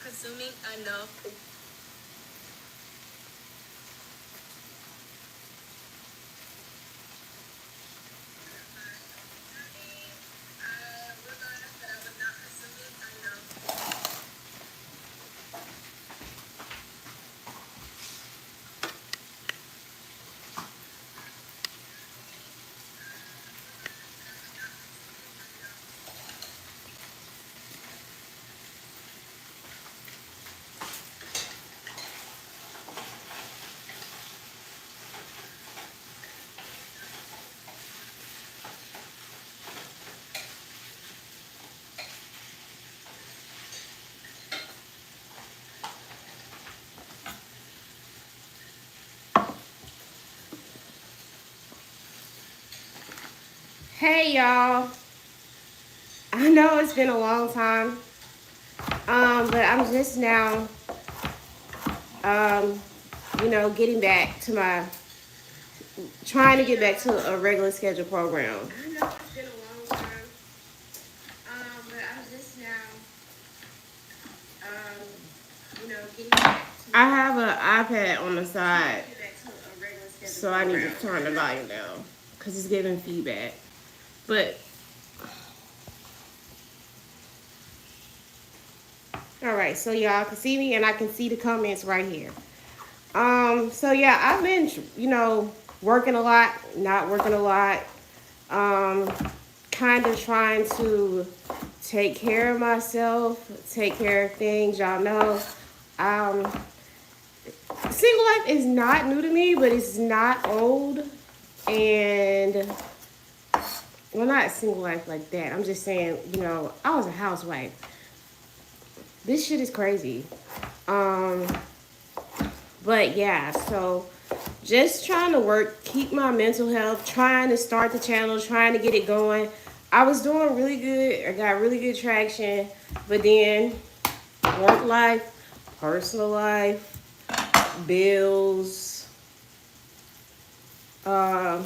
consuming enough. Hey y'all, I know it's been a long time, but I'm just now, um, getting back to trying to get back to a regular schedule program. I know it's been a long time, but I'm just now, getting back to. I have an iPad on the side, so I need to turn the volume down because it's giving feedback. But all right, so y'all can see me and I can see the comments right here. So yeah, I've been, working a lot, not working a lot. Um, kind of trying to take care of myself, take care of things. Y'all know, um, single life is not new to me, but it's not old. And well, not single life like that. I'm just saying, I was a housewife. This shit is crazy. Um, but yeah, so just trying to work, keep my mental health, trying to start the channel, trying to get it going. I was doing really good. I got really good traction, but then work life, personal life, bills, um,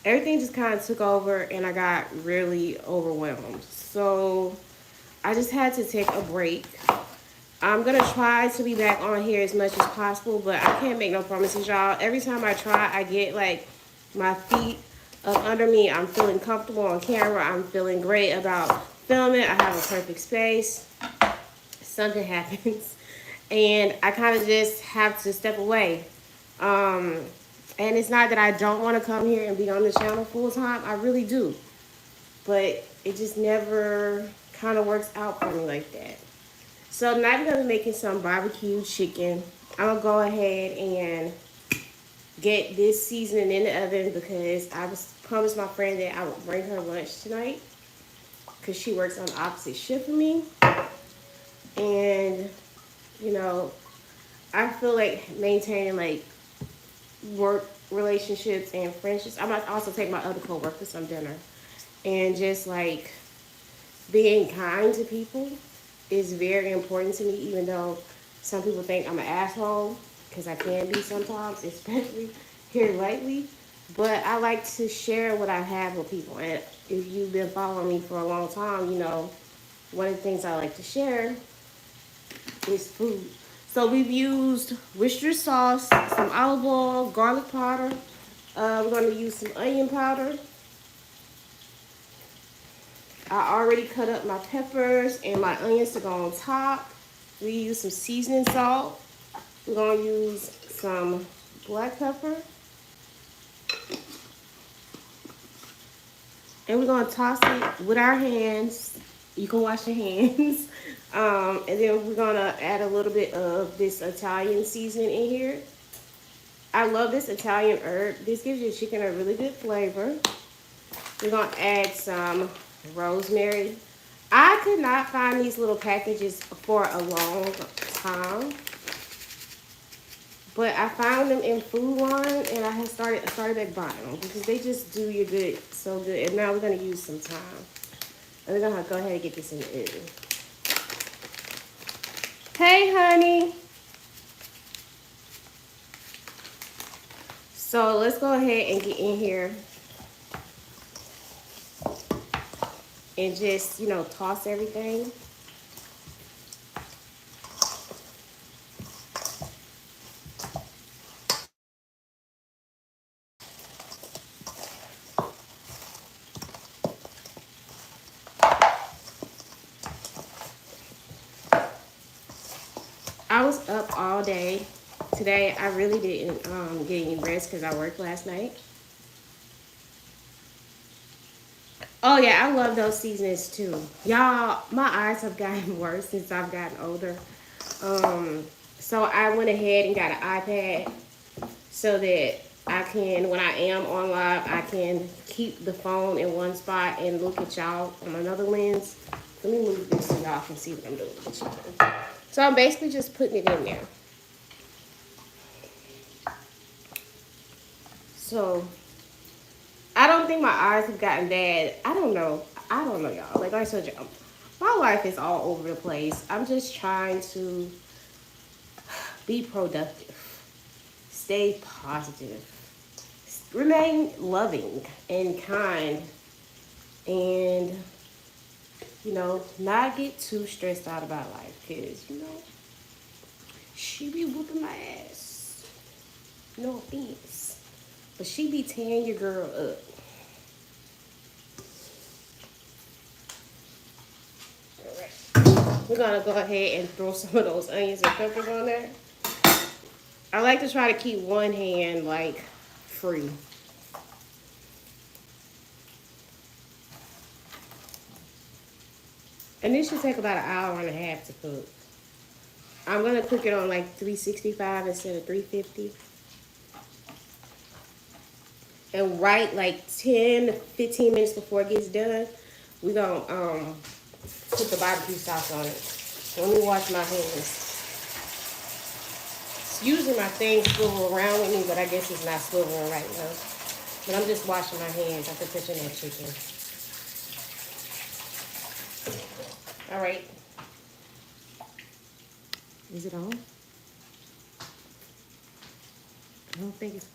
everything just kind of took over and I got really overwhelmed. So I just had to take a break. I'm going to try to be back on here as much as possible, but I can't make no promises, y'all. Every time I try, I get like my feet up under me. I'm feeling comfortable on camera. I'm feeling great about filming. I have a perfect space. Something happens and I kind of just have to step away. Um, and it's not that I don't want to come here and be on the channel full time. I really do. But it just never kind of works out for me like that. So tonight we're going to be making some barbecue chicken. I'm going to go ahead and get this seasoning in the oven because I was promised my friend that I would bring her lunch tonight because she works on the opposite shift from me. And, I feel like maintaining like work relationships and friendships. I might also take my other coworkers some dinner. And just like being kind to people is very important to me, even though some people think I'm an asshole, because I can be sometimes, especially here lately. But I like to share what I have with people. And if you've been following me for a long time, one of the things I like to share is food. So we've used Worcester sauce, some olive oil, garlic powder. We're going to use some onion powder. I already cut up my peppers and my onions to go on top. We use some seasoning salt. We're going to use some black pepper. And we're going to toss it with our hands. You can wash your hands. And then we're going to add a little bit of this Italian seasoning in here. I love this Italian herb. This gives your chicken a really good flavor. We're going to add some rosemary. I could not find these little packages for a long time, but I found them in Food Line, and I started back buying them because they just do you good, so good. And now we're gonna use some thyme, and we're gonna go ahead and get this in the oven. Hey, honey. So let's go ahead and get in here and just, toss everything. was up all day. Today, I really didn't get any rest because I worked last night. Oh, yeah, I love those seasons too. Y'all, my eyes have gotten worse since I've gotten older. So I went ahead and got an iPad so that I can, when I am on live, I can keep the phone in one spot and look at y'all on another lens. Let me move this so y'all can see what I'm doing with the chicken. So I'm basically just putting it in there. So I don't think my eyes have gotten bad. I don't know. Y'all. Like I told y'all, my life is all over the place. I'm just trying to be productive, stay positive, remain loving and kind, and not get too stressed out about life because she be whooping my ass. No offense, but she be tearing your girl up. We're gonna go ahead and throw some of those onions and peppers on there. I like to try to keep one hand like free. And this should take about an hour and a half to cook. I'm gonna cook it on like 365 instead of 350. And right like 10 to 15 minutes before it gets done, we're gonna put the barbecue sauce on it. Let me wash my hands. Usually my things swivel around with me, but I guess it's not swiveling right now. But I'm just washing my hands after touching that chicken. All right. Is it on? I don't think it's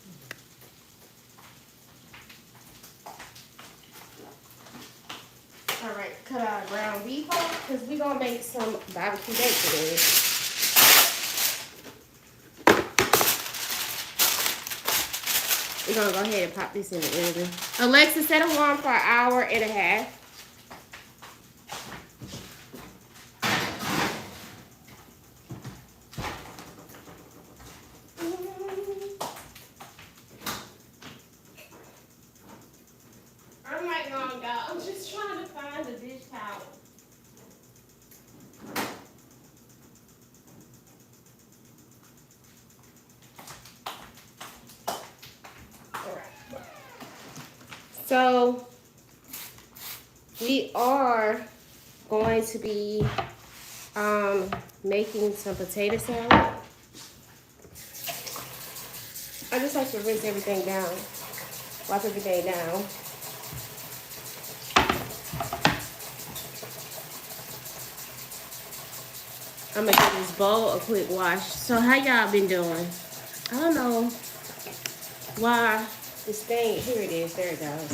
on. All right, cut our ground beef off because we're going to make some barbecue bacon today. We're going to go ahead and pop this in the oven. Alexa, set alarm for an hour and a half. I'm not going, y'all. I'm just trying to find the dish towel. So we are going to be making some potato salad. I just like to rinse everything down, wipe everything down. I'm gonna give this bowl a quick wash. So how y'all been doing? I don't know why this thing, here it is, there it goes.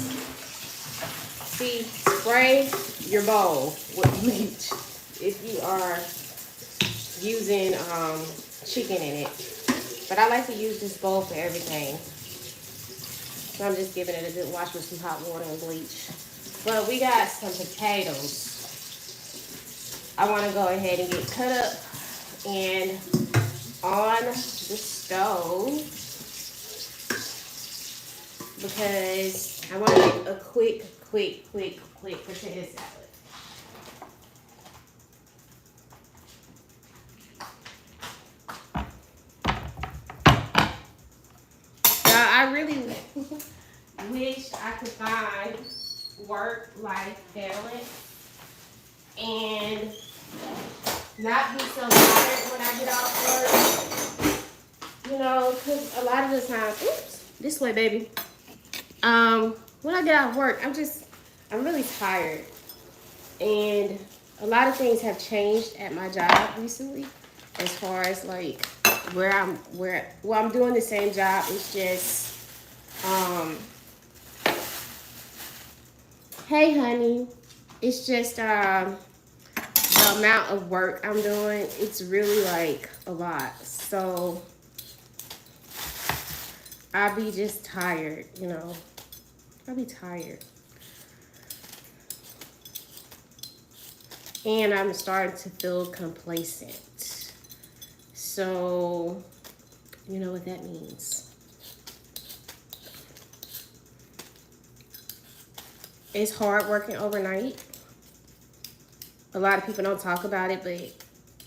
See, spray your bowl with bleach if you are using chicken in it. But I like to use this bowl for everything. So I'm just giving it a good wash with some hot water and bleach. But we got some potatoes. I want to go ahead and get cut up and on the stove because I want to make a quick potato salad. Now, I really wish I could find work-life balance and not be so tired when I get off work. Because a lot of the time, oops, this way, baby. When I get off work, I'm really tired. And a lot of things have changed at my job recently as far as like I'm doing the same job. It's just, hey honey, it's just, the amount of work I'm doing, it's really like a lot. So I'll be just tired, I'll be tired. And I'm starting to feel complacent. So, you know what that means. It's hard working overnight. A lot of people don't talk about it, but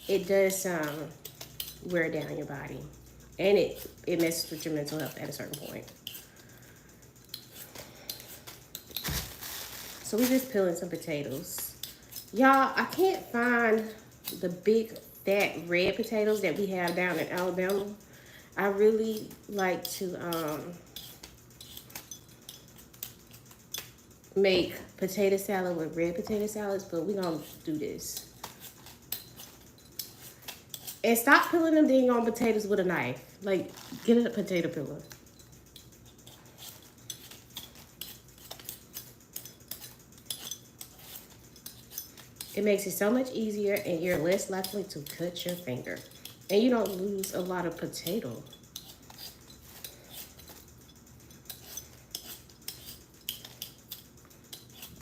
it does wear down your body. And it messes with your mental health at a certain point. So we just peeling some potatoes. Y'all, I can't find the big fat red potatoes that we have down in Alabama. I really like to make potato salad with red potato salads, but we're gonna do this. And stop peeling them dang on potatoes with a knife. Like, get a potato peeler. It makes it so much easier and you're less likely to cut your finger. And you don't lose a lot of potato.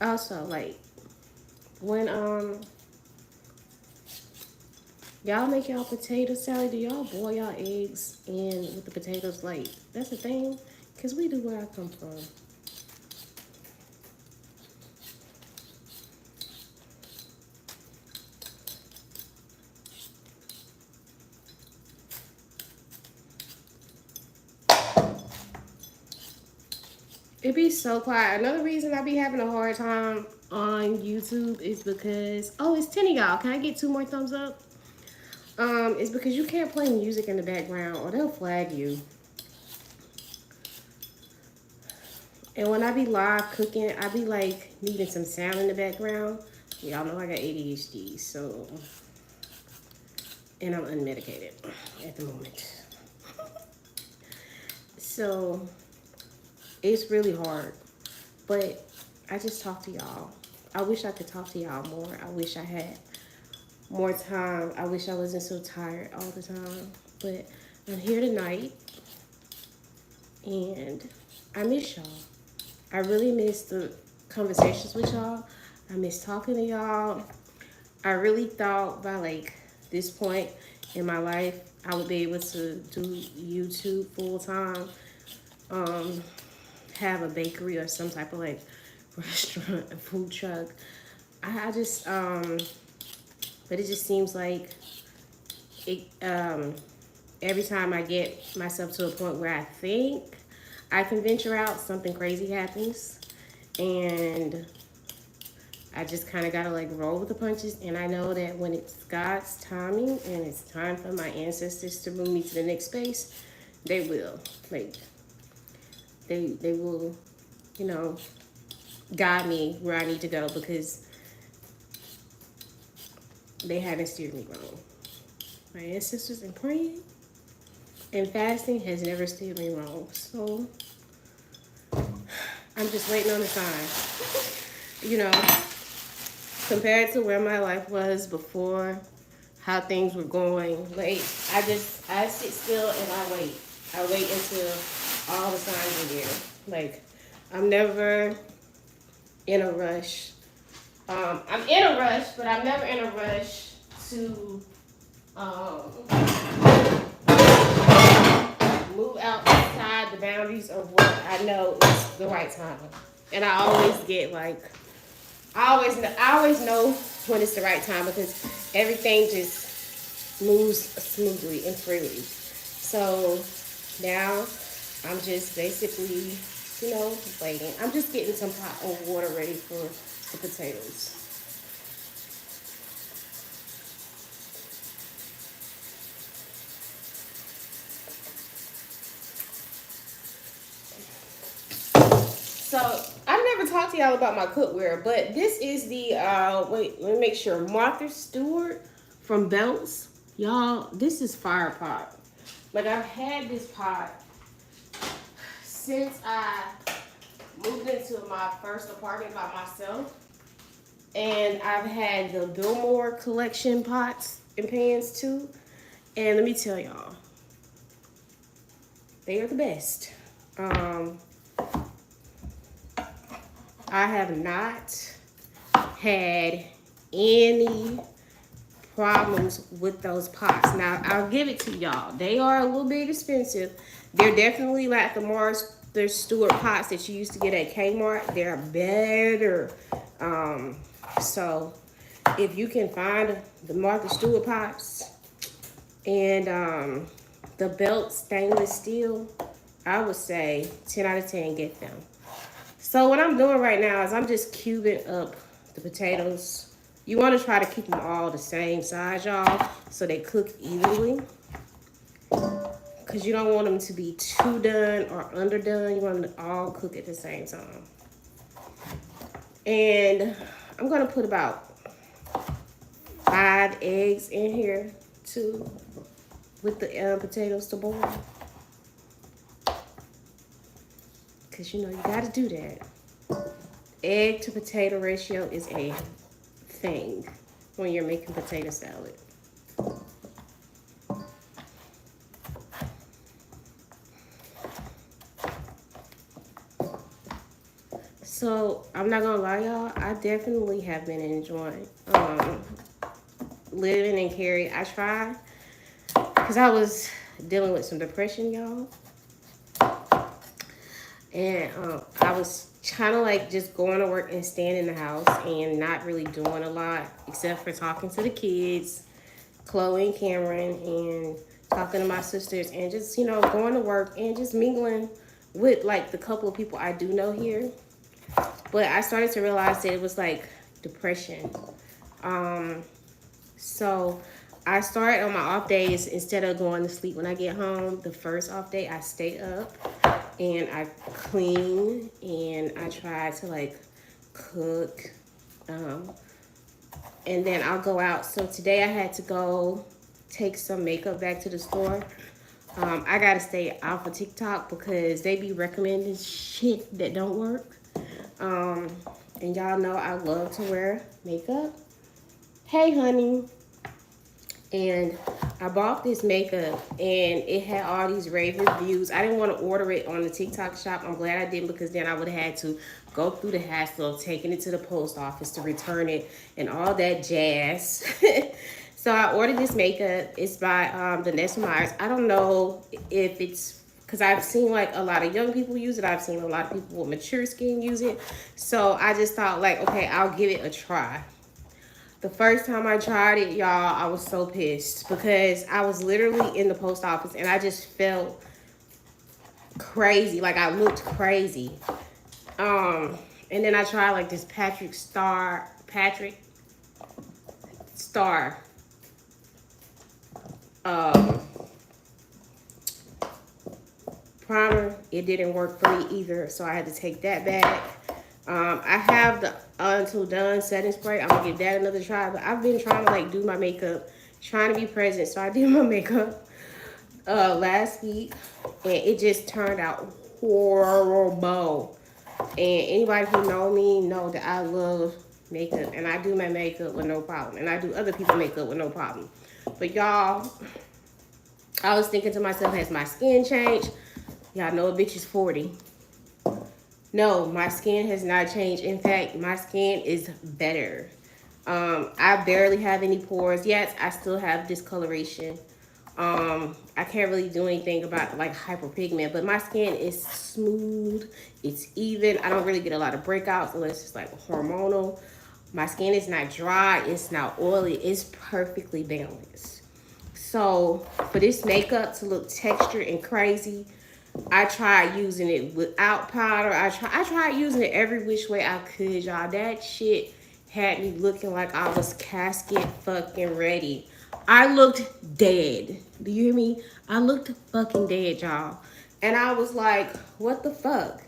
Also, like, when y'all make y'all potato salad, do y'all boil y'all eggs in with the potatoes? Like, that's the thing? Because we do where I come from. It be so quiet. Another reason I be having a hard time on YouTube is because, oh, it's 10 of y'all. Can I get 2 more thumbs up? It's because you can't play music in the background or they'll flag you. And when I be live cooking, I be like needing some sound in the background. Y'all know I got ADHD, so, and I'm unmedicated at the moment. So it's really hard, but I just talk to y'all. I wish I could talk to y'all more. I wish I had more time. I wish I wasn't so tired all the time, but I'm here tonight and I miss y'all. I really miss the conversations with y'all. I miss talking to y'all. I really thought by like this point in my life, I would be able to do YouTube full time, have a bakery or some type of like restaurant, a food truck. I just, but it just seems like it, every time I get myself to a point where I think I can venture out, something crazy happens. And I just kind of got to like roll with the punches. And I know that when it's God's timing and it's time for my ancestors to move me to the next space, they will. Like, they will, you know, guide me where I need to go because they haven't steered me wrong. My ancestors and praying and fasting has never steered me wrong. So I'm just waiting on the sign. You know, compared to where my life was before, how things were going, like I sit still and I wait. I wait until all the signs are there. Like, I'm never in a rush. I'm in a rush, but I'm never in a rush to move outside the boundaries of what I know is the right time. And I always get like, I always know when it's the right time because everything just moves smoothly and freely. So now I'm just basically, you know, waiting. I'm just getting some hot water ready for the potatoes. So I've never talked to y'all about my cookware, but this is the wait, let me make sure. Martha Stewart from Bounce. Y'all, this is fire pot. Like, I've had this pot since I moved into my first apartment by myself. And I've had the Billmore collection pots and pans too. And let me tell y'all, they are the best. I have not had any problems with those pots. Now, I'll give it to y'all. They are a little bit expensive. They're definitely like the Martha Stewart pots that you used to get at Kmart. They're better. So if you can find the Martha Stewart pots and the Belt stainless steel, I would say 10 out of 10, get them. So what I'm doing right now is I'm just cubing up the potatoes. You want to try to keep them all the same size, y'all, so they cook evenly. Because you don't want them to be too done or underdone. You want them to all cook at the same time. And I'm going to put about 5 eggs in here, too, with the potatoes to boil. Because, you know, you got to do that. Egg to potato ratio is a thing when you're making potato salad. So, I'm not gonna lie, y'all, I definitely have been enjoying living in Cary. I tried, because I was dealing with some depression, y'all. And I was kind of like just going to work and staying in the house and not really doing a lot except for talking to the kids, Chloe and Cameron, and talking to my sisters, and just, you know, going to work and just mingling with like the couple of people I do know here. But I started to realize that it was like depression. So I started on my off days, instead of going to sleep when I get home, the first off day, I stay up and I clean and I try to like cook. And then I'll go out. So today I had to go take some makeup back to the store. I gotta stay off of TikTok because they be recommending shit that don't work. And y'all know I love to wear makeup. Hey, honey. And I bought this makeup and it had all these rave reviews. I didn't want to order it on the TikTok shop. I'm glad I didn't, because then I would have had to go through the hassle of taking it to the post office to return it and all that jazz. So I ordered this makeup. It's by Vanessa Myers. I don't know if it's, because I've seen like a lot of young people use it. I've seen a lot of people with mature skin use it. So I just thought like, okay, I'll give it a try. The first time I tried it, y'all, I was so pissed because I was literally in the post office and I just felt crazy. Like I looked crazy. And then I tried like this Patrick Star primer. It didn't work for me either, so I had to take that back. I have the Until Done setting spray. I'm gonna give that another try, but I've been trying to like do my makeup, trying to be present. So I did my makeup last week and it just turned out horrible. And anybody who know me know that I love makeup and I do my makeup with no problem, and I do other people's makeup with no problem. But y'all, I was thinking to myself, has my skin changed? Y'all know a bitch is 40. No, my skin has not changed. In fact, my skin is better. I barely have any pores. Yes, I still have discoloration. I can't really do anything about like hyperpigment, but my skin is smooth. It's even. I don't really get a lot of breakouts unless it's like hormonal. My skin is not dry. It's not oily. It's perfectly balanced. So for this makeup to look textured and crazy, I tried using it without powder. I tried using it every which way I could, y'all. That shit had me looking like I was casket fucking ready. I looked dead. Do you hear me? I looked fucking dead, y'all. And I was like, what the fuck?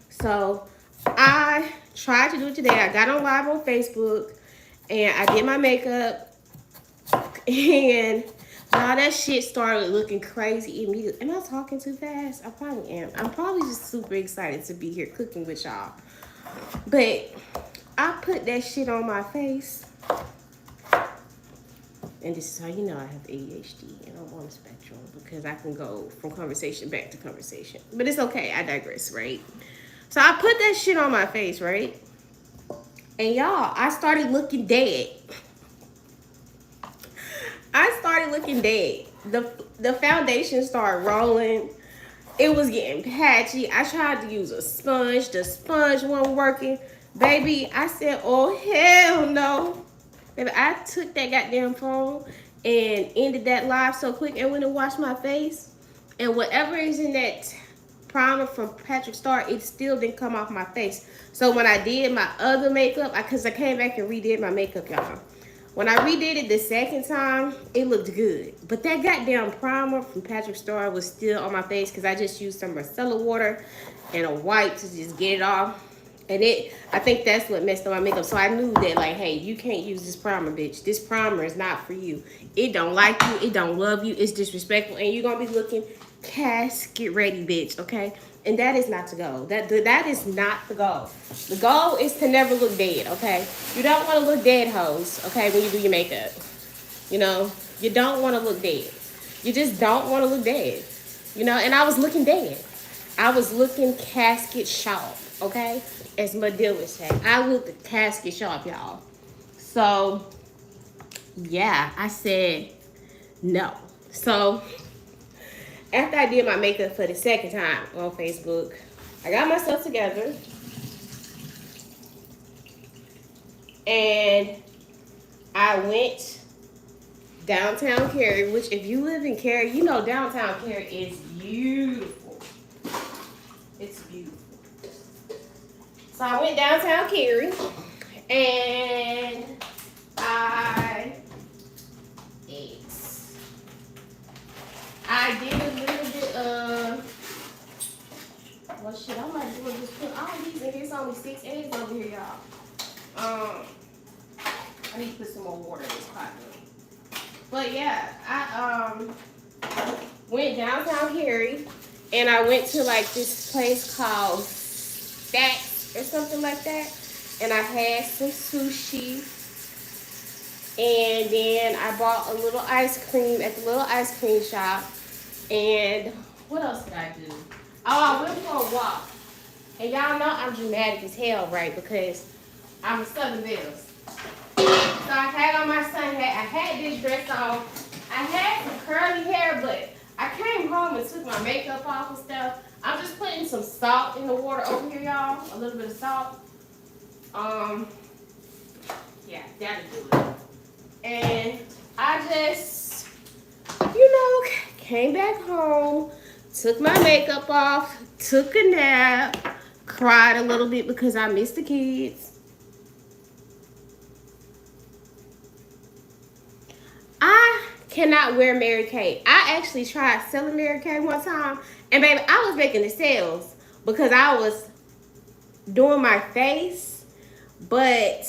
So I tried to do it today. I got on live on Facebook and I did my makeup, and now that shit started looking crazy immediately. Am I talking too fast? I probably am. I'm probably just super excited to be here cooking with y'all. But I put that shit on my face. And this is how you know I have ADHD and I'm on the spectrum, because I can go from conversation back to conversation. But it's okay. I digress, right? So I put that shit on my face, right? And y'all, I started looking dead. started looking dead. The foundation started rolling. It was getting patchy. I tried to use a sponge. The sponge wasn't working. Baby, I said, oh, hell no. Baby, I took that goddamn phone and ended that live so quick and went and washed my face. And whatever is in that primer from Patrick Star, it still didn't come off my face. So when I did my other makeup, because I came back and redid my makeup, y'all. When I redid it the second time, it looked good. But that goddamn primer from Patrick Star was still on my face because I just used some micellar water and a wipe to just get it off. And I think that's what messed up my makeup. So I knew that, like, hey, you can't use this primer, bitch. This primer is not for you. It don't like you. It don't love you. It's disrespectful. And you're going to be looking casket ready, bitch, okay? And that is not the goal. That is not the goal. The goal is to never look dead, okay? You don't want to look dead, hoes, okay, when you do your makeup. You know, you don't want to look dead. You just don't want to look dead. You know, and I was looking dead. I was looking casket sharp, okay? As Madea would say. I looked casket sharp, y'all. So, yeah, I said no. So, after I did my makeup for the second time on Facebook, I got myself together. And I went downtown Cary, which if you live in Cary, you know downtown Cary is beautiful. It's beautiful. So I went downtown Cary and I ate. I did a little bit of, well shit, I might as well just put all these in here. It's only 6 eggs over here, y'all. I need to put some more water in this pot. But yeah, I went downtown Cary and I went to like this place called Stacks or something like that. And I had some sushi. And then I bought a little ice cream at the little ice cream shop. And what else did I do? Oh, I went for a walk. And y'all know I'm dramatic as hell, right? Because I'm a Southern Belle. So I had on my sun hat. I had this dress on. I had some curly hair, but I came home and took my makeup off and stuff. I'm just putting some salt in the water over here, y'all. A little bit of salt. Yeah, that'll do it. And I just, you know, came back home, took my makeup off, took a nap, cried a little bit because I missed the kids. I cannot wear Mary Kay. I actually tried selling Mary Kay one time, and baby, I was making the sales because I was doing my face, but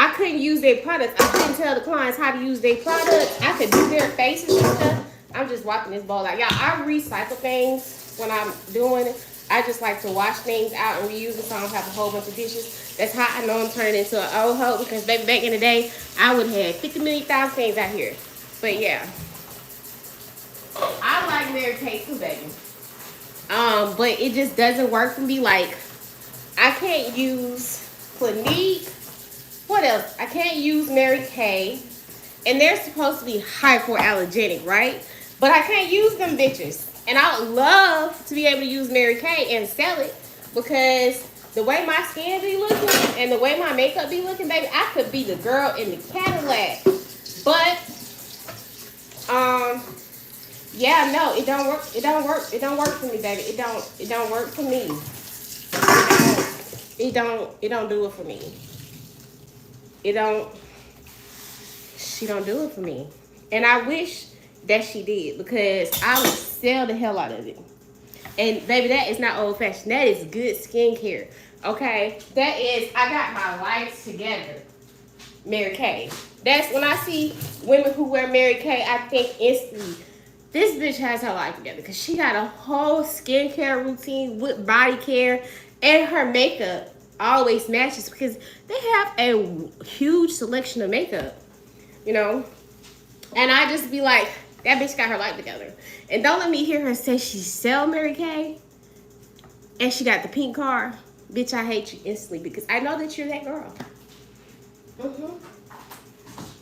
I couldn't use their products. I couldn't tell the clients how to use their products. I could do their faces and stuff. I'm just wiping this bowl out. Y'all, I recycle things when I'm doing it. I just like to wash things out and reuse them so I don't have a whole bunch of dishes. That's how I know I'm turning into an old hoe because baby, back in the day, I would have 50 million thousand things out here. But yeah. I like Mary Kay too, baby. But it just doesn't work for me. Like, I can't use Clinique. What else? I can't use Mary Kay. And they're supposed to be hypoallergenic, right? But I can't use them bitches. And I would love to be able to use Mary Kay and sell it because the way my skin be looking and the way my makeup be looking, baby, I could be the girl in the Cadillac. But, yeah, no, it don't work. It don't work. It don't work for me, baby. It don't work for me. It don't do it for me. She don't do it for me. And I wish that she did because I would sell the hell out of it. And baby, that is not old fashioned. That is good skincare. Okay? That is, I got my life together. Mary Kay. That's when I see women who wear Mary Kay, I think instantly, this bitch has her life together because she got a whole skincare routine with body care, and her makeup always matches because they have a huge selection of makeup, you know. And I just be like, that bitch got her life together. And don't let me hear her say she sell Mary Kay and she got the pink car. Bitch, I hate you instantly because I know that you're that girl.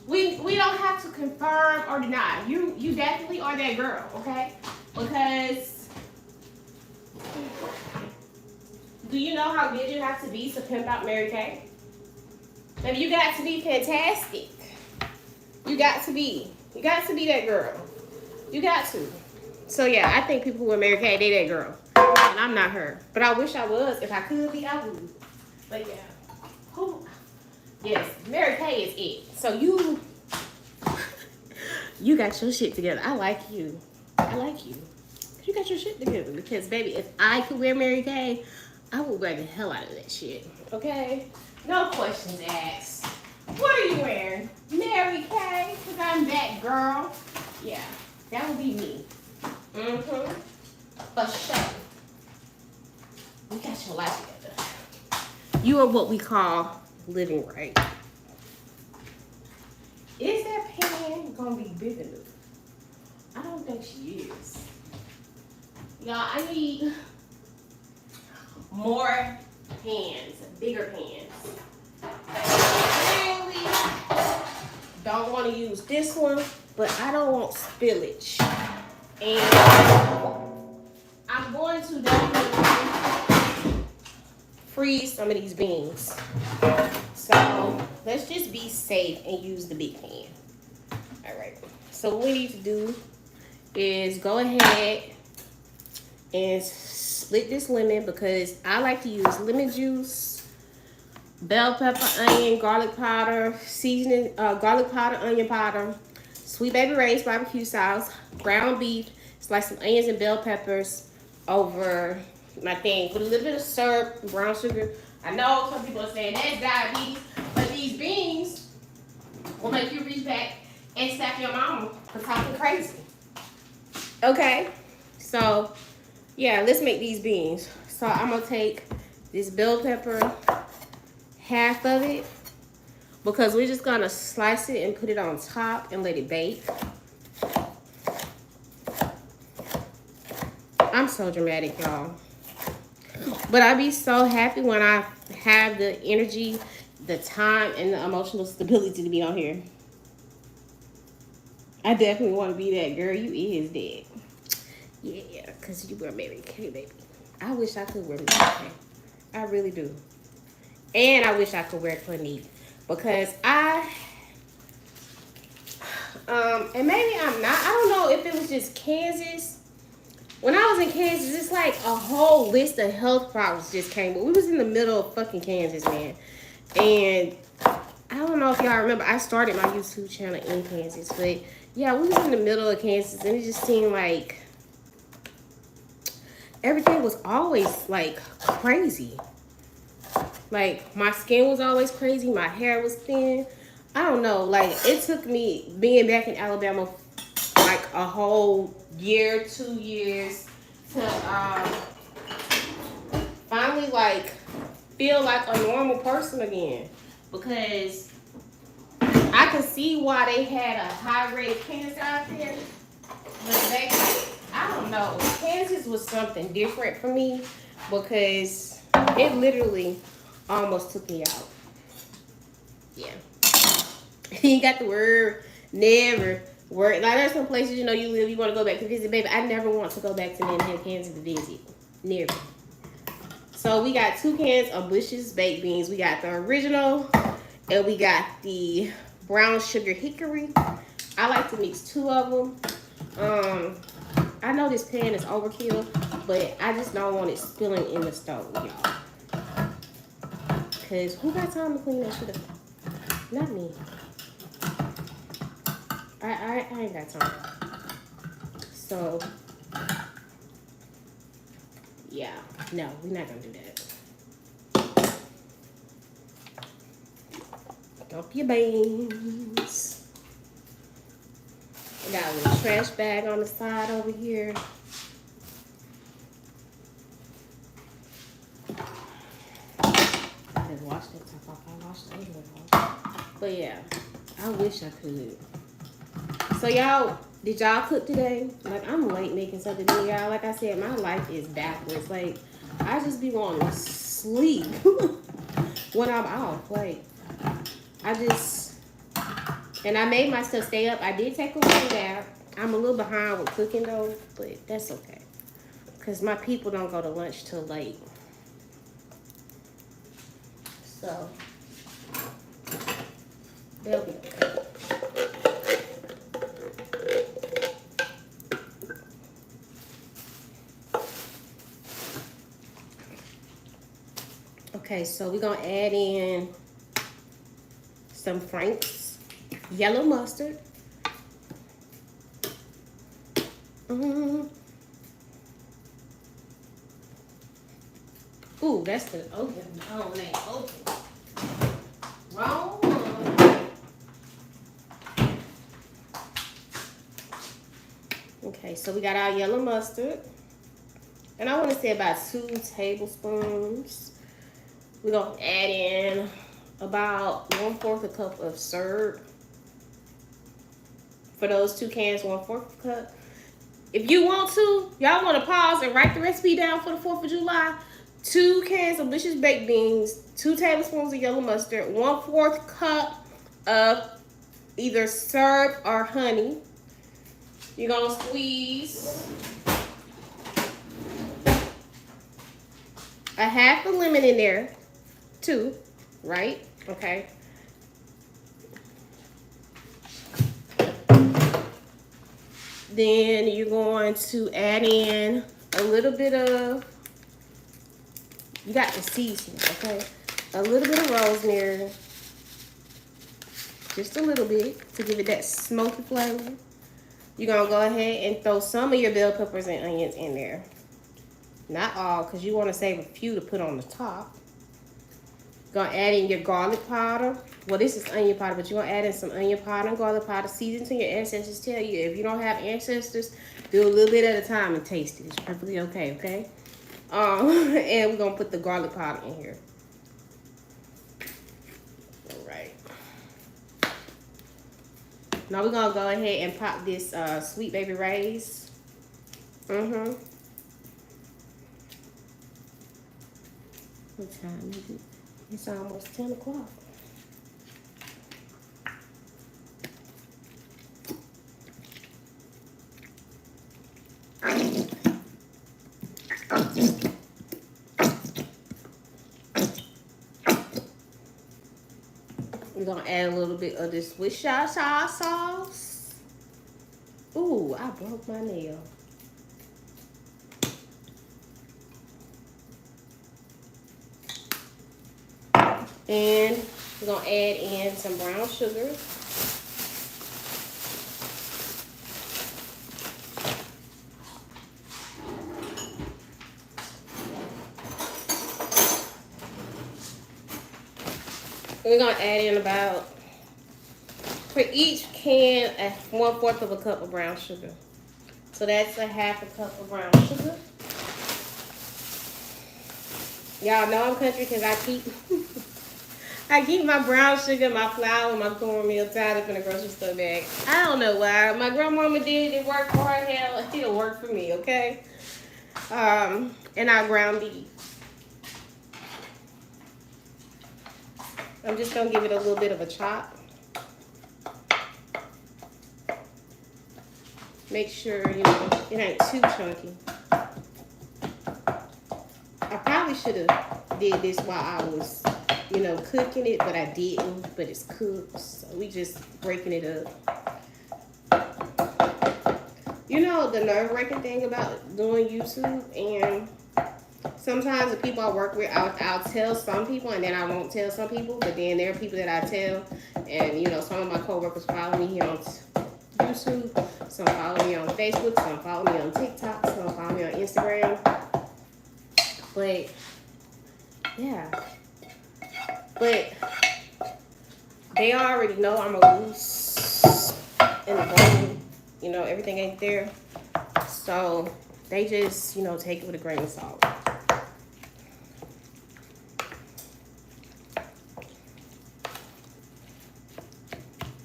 We don't have to confirm or deny. You definitely are that girl, okay? Because do you know how good you have to be to pimp out Mary Kay? Baby, you got to be fantastic. You got to be. You got to be that girl. You got to. So yeah, I think people with Mary Kay, they that girl. And I'm not her. But I wish I was. If I could be, I would. But yeah. Who? Yes, Mary Kay is it. So you got your shit together. I like you. I like you. You got your shit together. Because baby, if I could wear Mary Kay, I would wear the hell out of that shit. Okay? No questions asked. What are you wearing? Mary Kay? Because I'm that girl. Yeah, that would be me. Mm-hmm. For sure. You got your life together. You are what we call living right. Is that pan gonna be big enough? I don't think she is. Y'all, I need more pans, bigger pans. I really don't want to use this one, but I don't want spillage. And I'm going to definitely freeze some of these beans. So let's just be safe and use the big pan. All right. So what we need to do is go ahead and split this lemon because I like to use lemon juice, bell pepper, onion, garlic powder, seasoning, garlic powder, onion powder, Sweet Baby Ray's barbecue sauce, ground beef, slice some onions and bell peppers over my thing. Put a little bit of syrup, brown sugar. I know some people are saying that's diabetes, but these beans will make you reach back and slap your mama for talking crazy. Okay, so yeah, let's make these beans. So I'm gonna take this bell pepper, half of it, because we're just gonna slice it and put it on top and let it bake. I'm so dramatic, y'all. But I be so happy when I have the energy, the time, and the emotional stability to be on here. I definitely want to be that girl. You is that. Yeah, because you were Mary Kay, baby. I wish I could wear Mary Kay. I really do. And I wish I could wear Clinique. Because and maybe I'm not. I don't know if it was just Kansas. When I was in Kansas, it's like a whole list of health problems just came. But we was in the middle of fucking Kansas, man. And I don't know if y'all remember, I started my YouTube channel in Kansas. But yeah, we was in the middle of Kansas. And it just seemed like everything was always like crazy. Like my skin was always crazy. My hair was thin. I don't know. Like it took me being back in Alabama like a whole year, 2 years to finally like feel like a normal person again, because I could see why they had a high rate of cancer out there, but baby, I don't know, Kansas was something different for me because it literally almost took me out. Yeah. You got the word never. Like there's some places, you know, you live, you want to go back to visit, baby. I never want to go back to Manhattan, Kansas to visit. Never. So we got 2 cans of Bush's baked beans. We got the original and we got the brown sugar hickory. I like to mix 2 of them. I know this pan is overkill, but I just don't want it spilling in the stove, y'all. Because who got time to clean that shit up? Not me. I ain't got time. So, yeah. No, we're not going to do that. Dump your beans. I got a little trash bag on the side over here. I didn't wash that stuff off. I washed the other one off. But yeah, I wish I could. So y'all, did y'all cook today? Like I'm late making something new, y'all. Like I said, my life is backwards. Like I just be wanting to sleep when I'm off. Like I just And I made myself stay up. I did take a little nap. I'm a little behind with cooking though, but that's okay. Because my people don't go to lunch till late. So, they'll be okay. Okay, so we're going to add in some Frank's yellow mustard. Ooh, that's the open. Oh, it ain't open. Wrong one. Okay, so we got our yellow mustard. And I want to say about 2 tablespoons. We're going to add in about 1/4 a cup of syrup. For those 2 cans, 1/4 cup. If you want to, y'all want to pause and write the recipe down for the 4th of July. 2 cans of delicious baked beans, 2 tablespoons of yellow mustard, 1/4 cup of either syrup or honey. You're going to squeeze a half a lemon in there, too, right? Okay. Then you're going to add in a little bit of, you got the seasoning, okay? A little bit of rosemary. Just a little bit to give it that smoky flavor. You're going to go ahead and throw some of your bell peppers and onions in there. Not all, because you want to save a few to put on the top. Going to add in your garlic powder. Well, this is onion powder, but you're going to add in some onion powder and garlic powder. Season to your ancestors tell you. If you don't have ancestors, do a little bit at a time and taste it. It's perfectly okay, okay? And we're going to put the garlic powder in here. All right. Now we're going to go ahead and pop this Sweet Baby Ray's. What time is it? It's almost 10 o'clock. We're going to add a little bit of this Worcestershire sauce. Ooh, I broke my nail. And we're going to add in some brown sugar. We're going to add in about, for each can, 1/4 of a cup of brown sugar. So that's a half a cup of brown sugar. Y'all know I'm country because I keep my brown sugar, my flour, my cornmeal tied up in a grocery store bag. I don't know why. My grandmama did it. It worked for her. Hell, it'll work for me, okay? And our ground beef. I'm just going to give it a little bit of a chop. Make sure, you know, it ain't too chunky. I probably should have did this while I was, you know, cooking it, but I didn't. But it's cooked, so we just breaking it up. You know, the nerve-wracking thing about doing YouTube, and sometimes the people I work with, I'll tell some people, and then I won't tell some people. But then there are people that I tell, and, you know, some of my coworkers follow me here on YouTube. Some follow me on Facebook. Some follow me on TikTok. Some follow me on Instagram. But, yeah. But they already know I'm a loose in the bone. You know, everything ain't there. So they just, you know, take it with a grain of salt.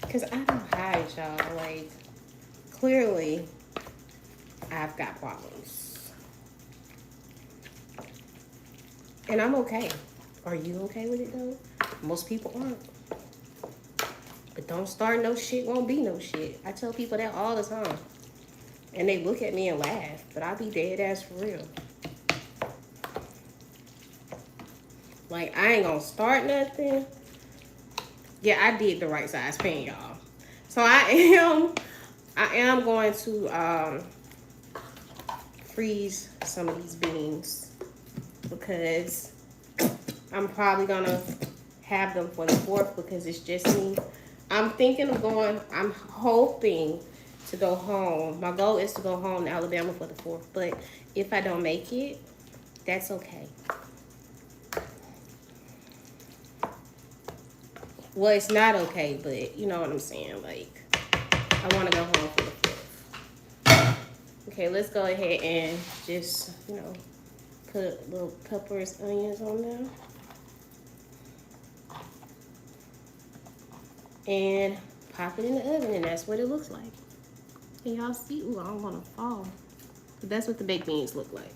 Because I don't hide, y'all. Like, clearly, I've got problems. And I'm okay. Are you okay with it, though? Most people aren't. But don't start no shit, won't be no shit. I tell people that all the time. And they look at me and laugh. But I be dead ass for real. Like, I ain't gonna start nothing. Yeah, I did the right size pan, y'all. So I am going to freeze some of these beans because I'm probably gonna have them for the 4th because it's just me. I'm hoping to go home. My goal is to go home to Alabama for the 4th, but if I don't make it, that's okay. Well, it's not okay, but you know what I'm saying. Like, I want to go home for the 4th. Okay, let's go ahead and just, you know, put little peppers, onions on there. And pop it in the oven, and that's what it looks like. Can y'all see? Ooh, I don't want to fall. But that's what the baked beans look like.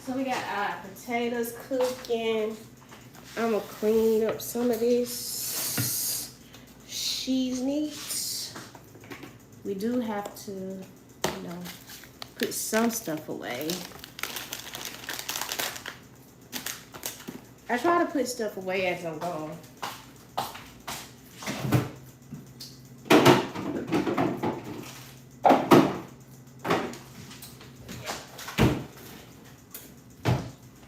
So we got our potatoes cooking. I'm gonna clean up some of this cheese meat. We do have to, you know, put some stuff away. I try to put stuff away as I'm going.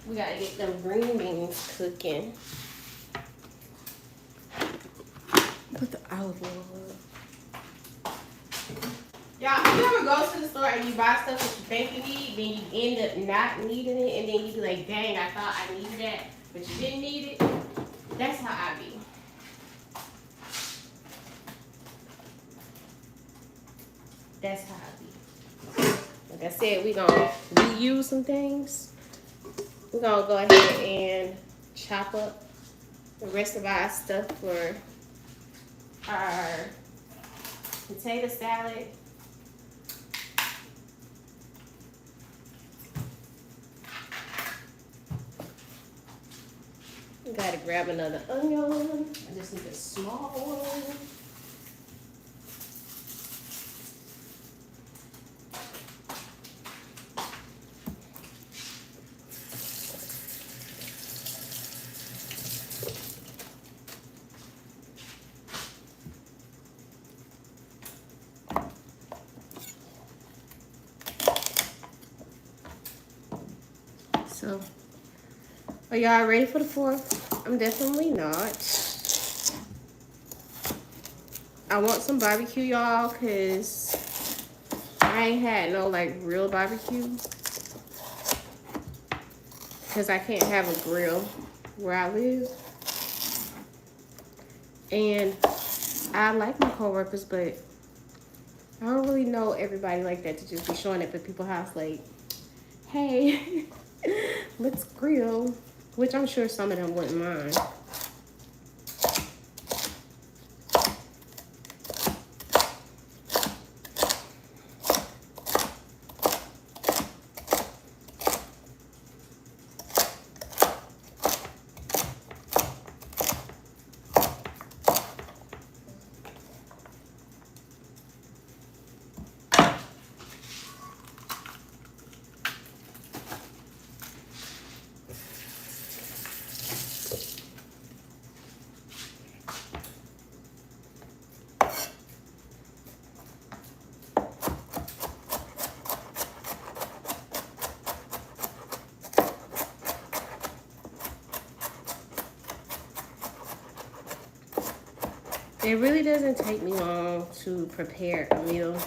We gotta get them green beans cooking. Put the olive oil up. Y'all, you ever go to the store and you buy stuff that you think you need, then you end up not needing it, and then you be like, dang, I thought I needed that, but you didn't need it? That's how I be. That's how I be. Like I said, we gonna reuse some things. We're gonna go ahead and chop up the rest of our stuff for our potato salad. We gotta grab another onion. I just need a small one. So, are y'all ready for the 4th? I'm definitely not. I want some barbecue, y'all, because I ain't had no, like, real barbecue. Because I can't have a grill where I live. And I like my coworkers, but I don't really know everybody like that to just be showing up at people's house like, hey, let's grill. Which I'm sure some of them wouldn't mind. It really doesn't take me long to prepare a meal.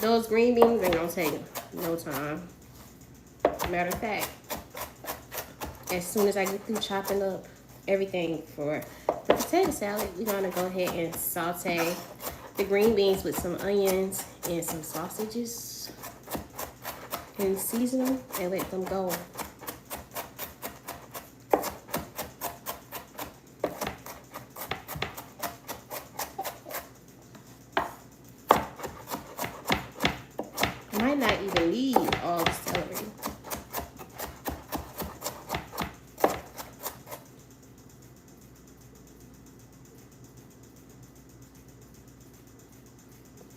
Those green beans ain't gonna take no time. Matter of fact, as soon as I get through chopping up everything for the potato salad, we're gonna go ahead and saute the green beans with some onions and some sausages and season them and let them go. I might not even need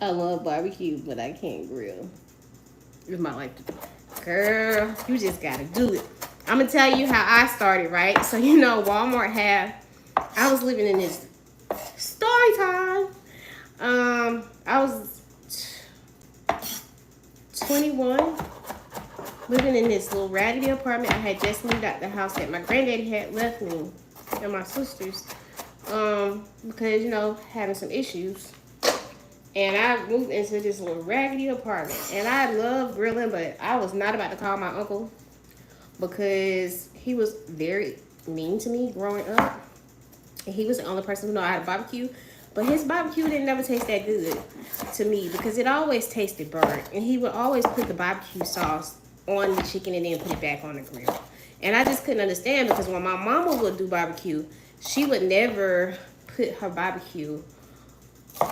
I love barbecue, but I can't grill. It's my life. Girl, you just gotta do it. I'm gonna tell you how I started, right? So you know, Walmart had. I was living in this story time. I was 21, living in this little raggedy apartment. I had just moved out the house that my granddaddy had left me and my sisters. Because you know, having some issues. And I moved into this little raggedy apartment. And I love grilling, but I was not about to call my uncle because he was very mean to me growing up. And he was the only person who knew how to barbecue. But his barbecue didn't never taste that good to me because it always tasted burnt. And he would always put the barbecue sauce on the chicken and then put it back on the grill. And I just couldn't understand because when my mama would do barbecue, she would never put her barbecue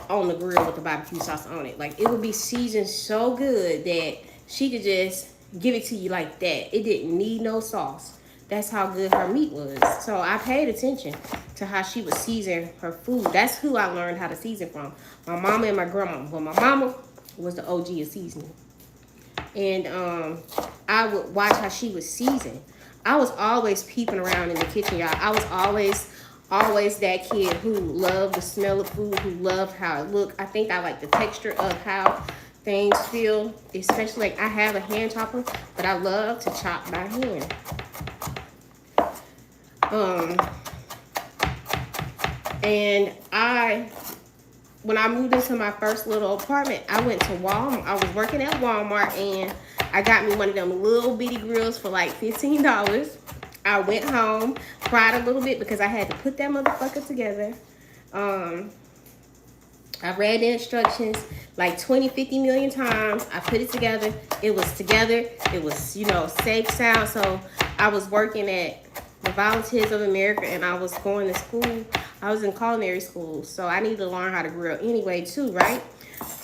on the grill with the barbecue sauce on it. Like, it would be seasoned so good that she could just give it to you like that. It didn't need no sauce. That's how good her meat was. So I paid attention to how she would season her food. That's who I learned how to season from. My mama and my grandma. Well, my mama was the OG of seasoning. And I would watch how she would season. I was always peeping around in the kitchen, y'all. I was always that kid who loved the smell of food, who loved how it looked. I think I like the texture of how things feel, especially like I have a hand chopper, but I love to chop by hand. And when I moved into my first little apartment, I went to Walmart. I was working at Walmart and I got me one of them little bitty grills for like $15. I went home, cried a little bit because I had to put that motherfucker together. I read the instructions like 20, 50 million times. I put it together. It was together. It was, you know, safe, sound. So I was working at the Volunteers of America and I was going to school. I was in culinary school. So I needed to learn how to grill anyway too, right?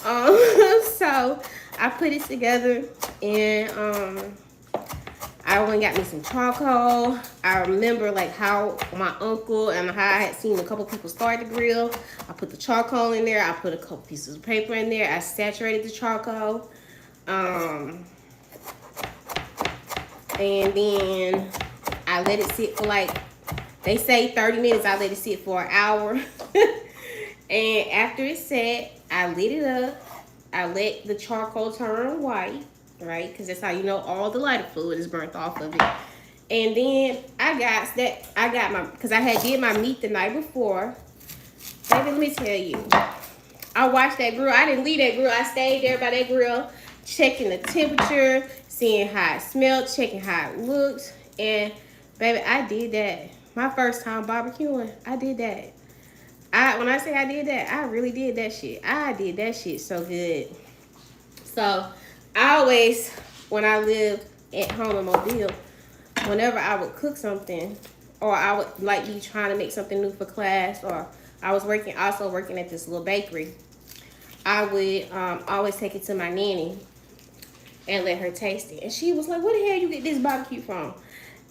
So I put it together and I went and got me some charcoal. I remember like how my uncle and how I had seen a couple people start the grill. I put the charcoal in there. I put a couple pieces of paper in there. I saturated the charcoal. And then I let it sit for like, they say 30 minutes. I let it sit for an hour. And after it set, I lit it up. I let the charcoal turn white. Right, because that's how you know all the lighter fluid is burnt off of it. And then because I had did my meat the night before. Baby, let me tell you, I watched that grill. I didn't leave that grill. I stayed there by that grill, checking the temperature, seeing how it smelled, checking how it looked. And baby, I did that. My first time barbecuing, I did that. When I say I did that, I really did that shit. I did that shit so good. So I always, when I lived at home in Mobile, whenever I would cook something, or I would like be trying to make something new for class, or I was also working at this little bakery, I would always take it to my nanny and let her taste it. And she was like, "Where the hell you get this barbecue from?"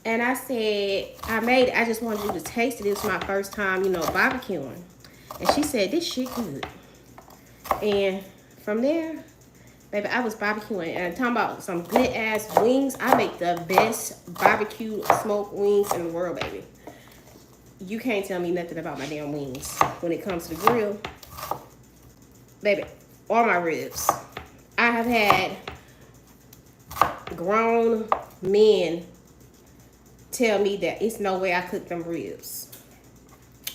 And I said, "I made it. I just wanted you to taste it. It was my first time, you know, barbecuing." And she said, "This shit good." And from there, baby, I was barbecuing, and I'm talking about some good ass wings. I make the best barbecue smoked wings in the world, baby. You can't tell me nothing about my damn wings when it comes to the grill. Baby, all my ribs. I have had grown men tell me that it's no way I cook them ribs.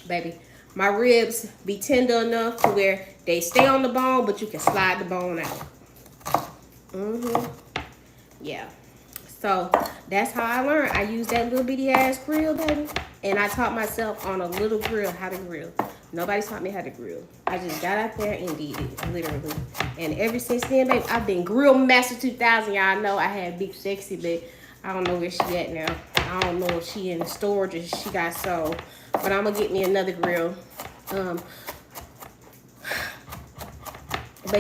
Baby, my ribs be tender enough to where they stay on the bone, but you can slide the bone out. Yeah. So that's how I learned. I used that little bitty ass grill, baby. And I taught myself on a little grill how to grill. Nobody taught me how to grill. I just got out there and did it, literally. And ever since then, baby, I've been Grill Master 2000. Y'all know I had Big Sexy, but I don't know where she at now. I don't know if she in the storage or she got sold. But I'm going to get me another grill. But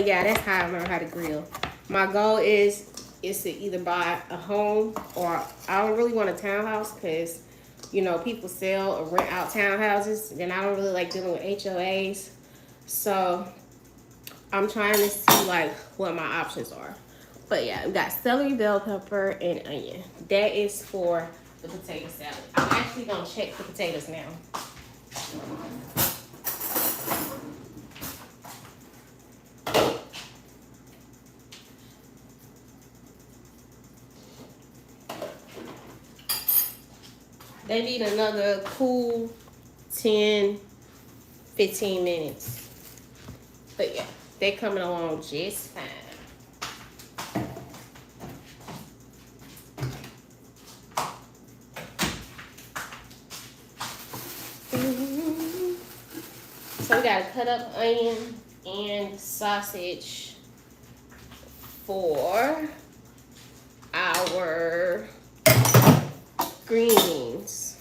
yeah, that's how I learned how to grill. My goal is to either buy a home, or I don't really want a townhouse because, you know, people sell or rent out townhouses. And I don't really like dealing with HOAs. So I'm trying to see like what my options are. But yeah, we got celery, bell pepper, and onion. That is for the potato salad. I'm actually gonna check the potatoes now. They need another cool 10, 15 minutes. But yeah, they're coming along just fine. So we gotta cut up onion and sausage for our green beans.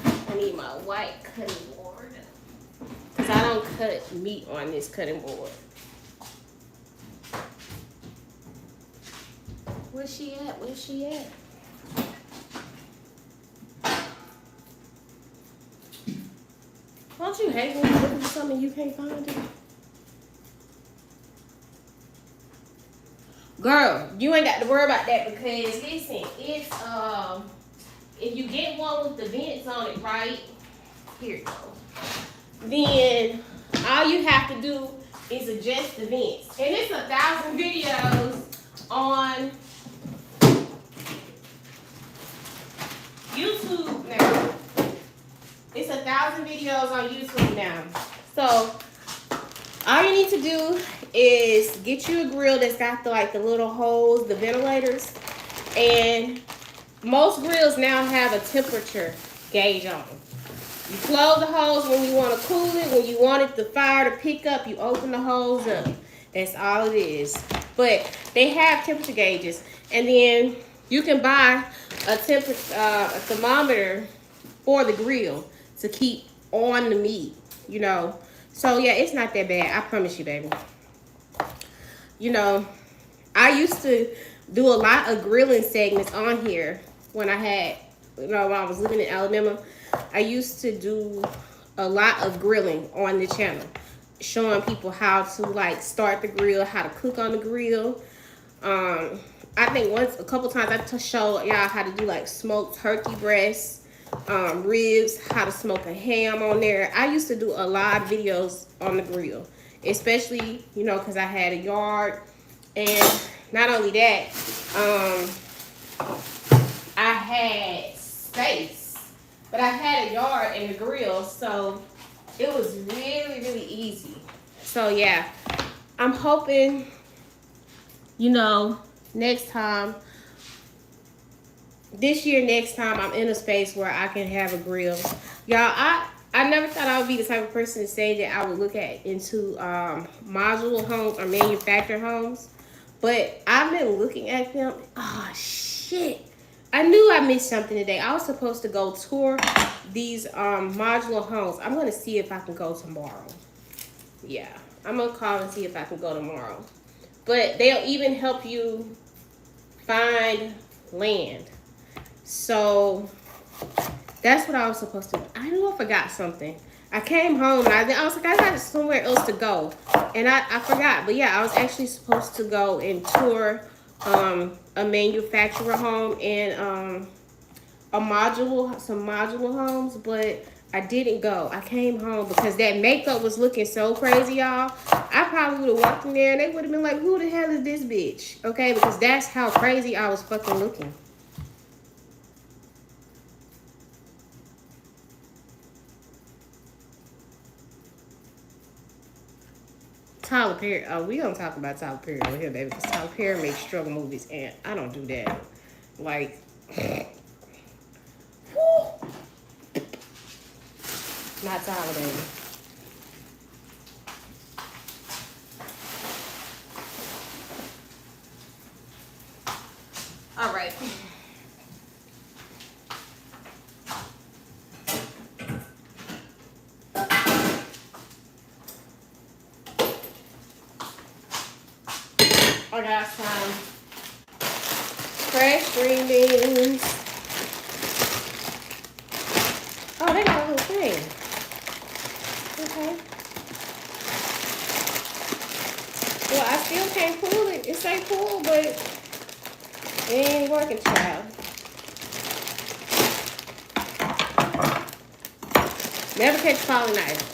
I need my white cutting board because I don't cut meat on this cutting board. Where's she at? Where's she at? Don't you hate when you're looking for something you can't find it? Girl, you ain't got to worry about that because listen, it's if you get one with the vents on it, right? Here you go. Then all you have to do is adjust the vents. And it's 1,000 videos on YouTube now. It's 1,000 videos on YouTube now. So all you need to do is get you a grill that's got the little holes, the ventilators, and most grills now have a temperature gauge on them. You close the hose when you want to cool it. When you want it the fire to pick up, you open the hose up. That's all it is. But they have temperature gauges, and then you can buy a thermometer for the grill to keep on the meat, you know. So yeah, it's not that bad. I promise you, baby. You know, I used to do a lot of grilling segments on here when I was living in Alabama. I used to do a lot of grilling on the channel, showing people how to start the grill, how to cook on the grill. I think a couple times I showed y'all how to do smoked turkey breasts, ribs, how to smoke a ham on there. I used to do a lot of videos on the grill, especially, you know, because I had a yard. And not only that, I had space, but I had a yard and a grill, so it was really, really easy. So yeah, I'm hoping, you know, next time, this year, next time, I'm in a space where I can have a grill. Y'all, I never thought I would be the type of person to say that I would look into modular homes or manufactured homes. But I've been looking at them. Oh, shit. I knew I missed something today. I was supposed to go tour these modular homes. I'm going to see if I can go tomorrow. Yeah, I'm going to call and see if I can go tomorrow. But they'll even help you find land. So that's what I was supposed to do. I knew I forgot something. I came home and I was like, I got somewhere else to go. And I forgot. But yeah, I was actually supposed to go and tour a manufacturer home and some modular homes, but I didn't go. I came home because that makeup was looking so crazy, y'all. I probably would have walked in there and they would have been like, who the hell is this bitch? Okay, because that's how crazy I was fucking looking. Tyler Perry. Oh, we don't talk about Tyler Perry over here, baby, because Tyler Perry makes struggle movies, and I don't do that. Like, not Tyler, baby. All right. I got some fresh green beans. Oh, they got a whole thing. Okay. Well, I still can't pull it. It say pull, but it ain't working, child. Never catch a falling knife.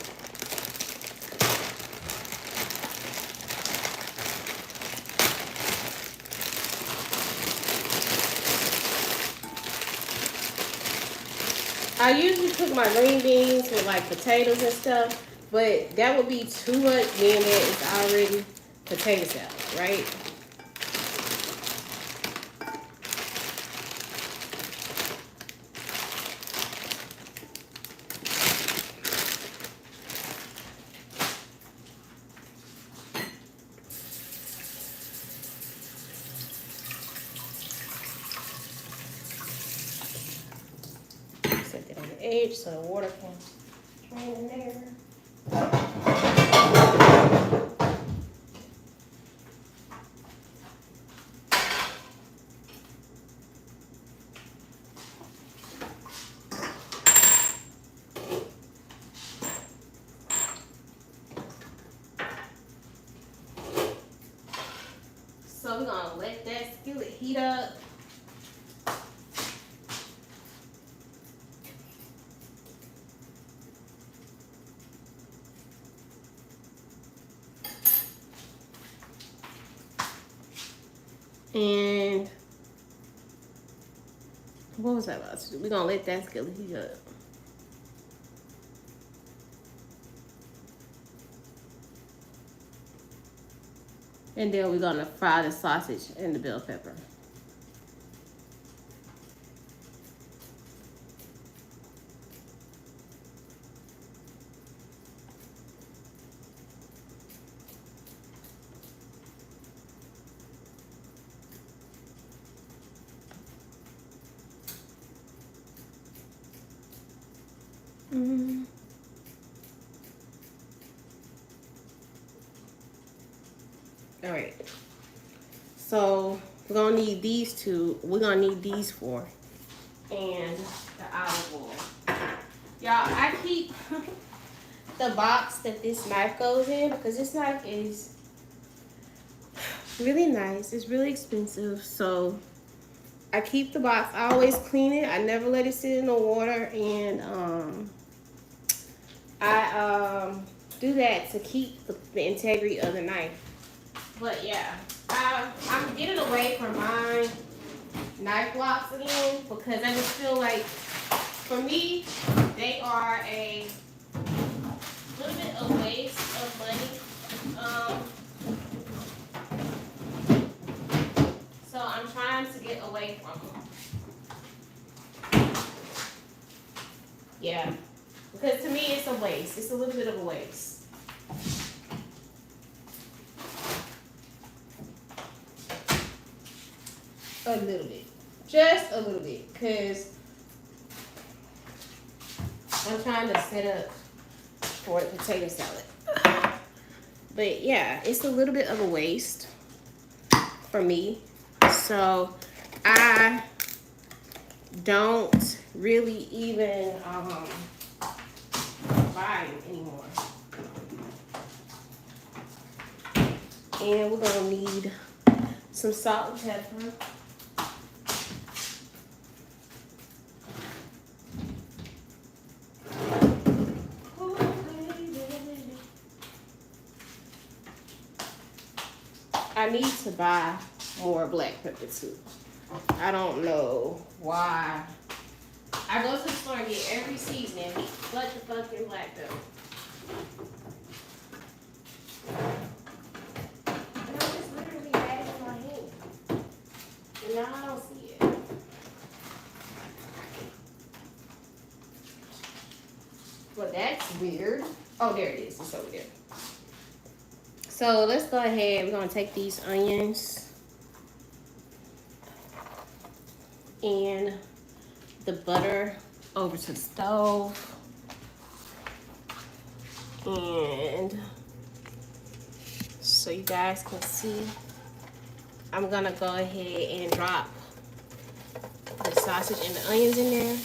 I usually cook my green beans with like potatoes and stuff, but that would be too much being that it's already potato salad, right? Set that on the edge so the water can drain in there. So we're gonna let that skillet heat up. And what was I about to do? We're gonna let that skillet heat up. And then we're gonna fry the sausage and the bell pepper. Mm-hmm. All right. So we're gonna need these two. We're gonna need these four, and the olive oil. Y'all, I keep the box that this knife goes in because this knife is really nice. It's really expensive, so I keep the box. I always clean it. I never let it sit in the water, and I do that to keep the integrity of the knife. But yeah, I'm getting away from my knife blocks again because I just feel like, for me, they are a little bit of waste of money. So I'm trying to get away from them. Yeah, because to me it's a waste. It's a little bit of a waste. A little bit. Just a little bit. Because I'm trying to set up for the potato salad. But yeah, it's a little bit of a waste for me. So I don't really even buy it anymore. And we're gonna need some salt and pepper. I need to buy more black pepper too. I don't know why. I go to the store and get every seasoning but the fucking black pepper. And I'm just literally had it in my hand. And now I don't see it. Well, that's weird. Oh, there it is. It's over there. So let's go ahead. We're going to take these onions and the butter over to the stove. And so you guys can see, I'm going to go ahead and drop the sausage and the onions in there.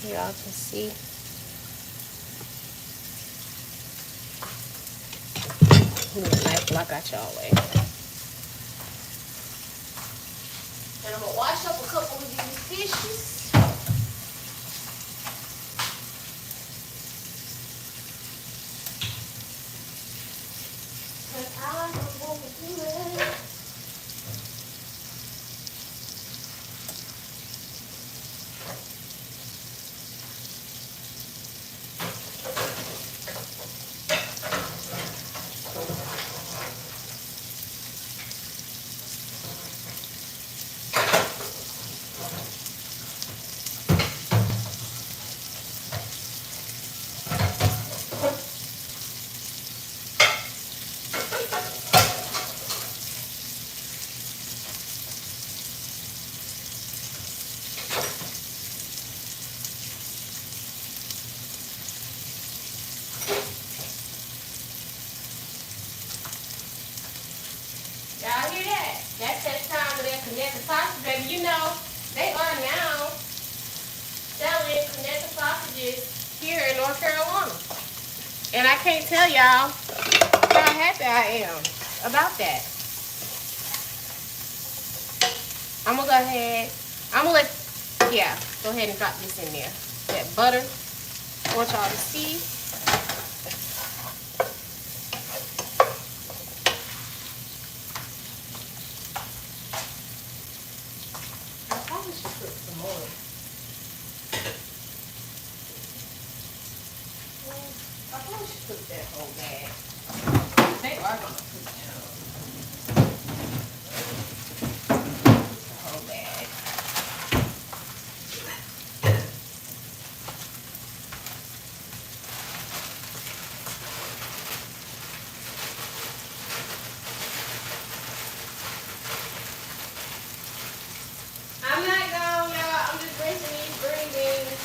So y'all can see. Like I y'all way. And I'm gonna wash up a couple of these dishes. Y'all hear that? That's that time of that connected sausage, baby. You know, they are now selling connected sausages here in North Carolina. And I can't tell y'all how happy I am about that. I'm gonna go ahead. I'm gonna go ahead and drop this in there. That butter. I want y'all to see. I probably should put some more. I probably should put that whole bag. They are gonna put down the whole bag. I'm not gone, y'all. I'm just rinsing these green beans.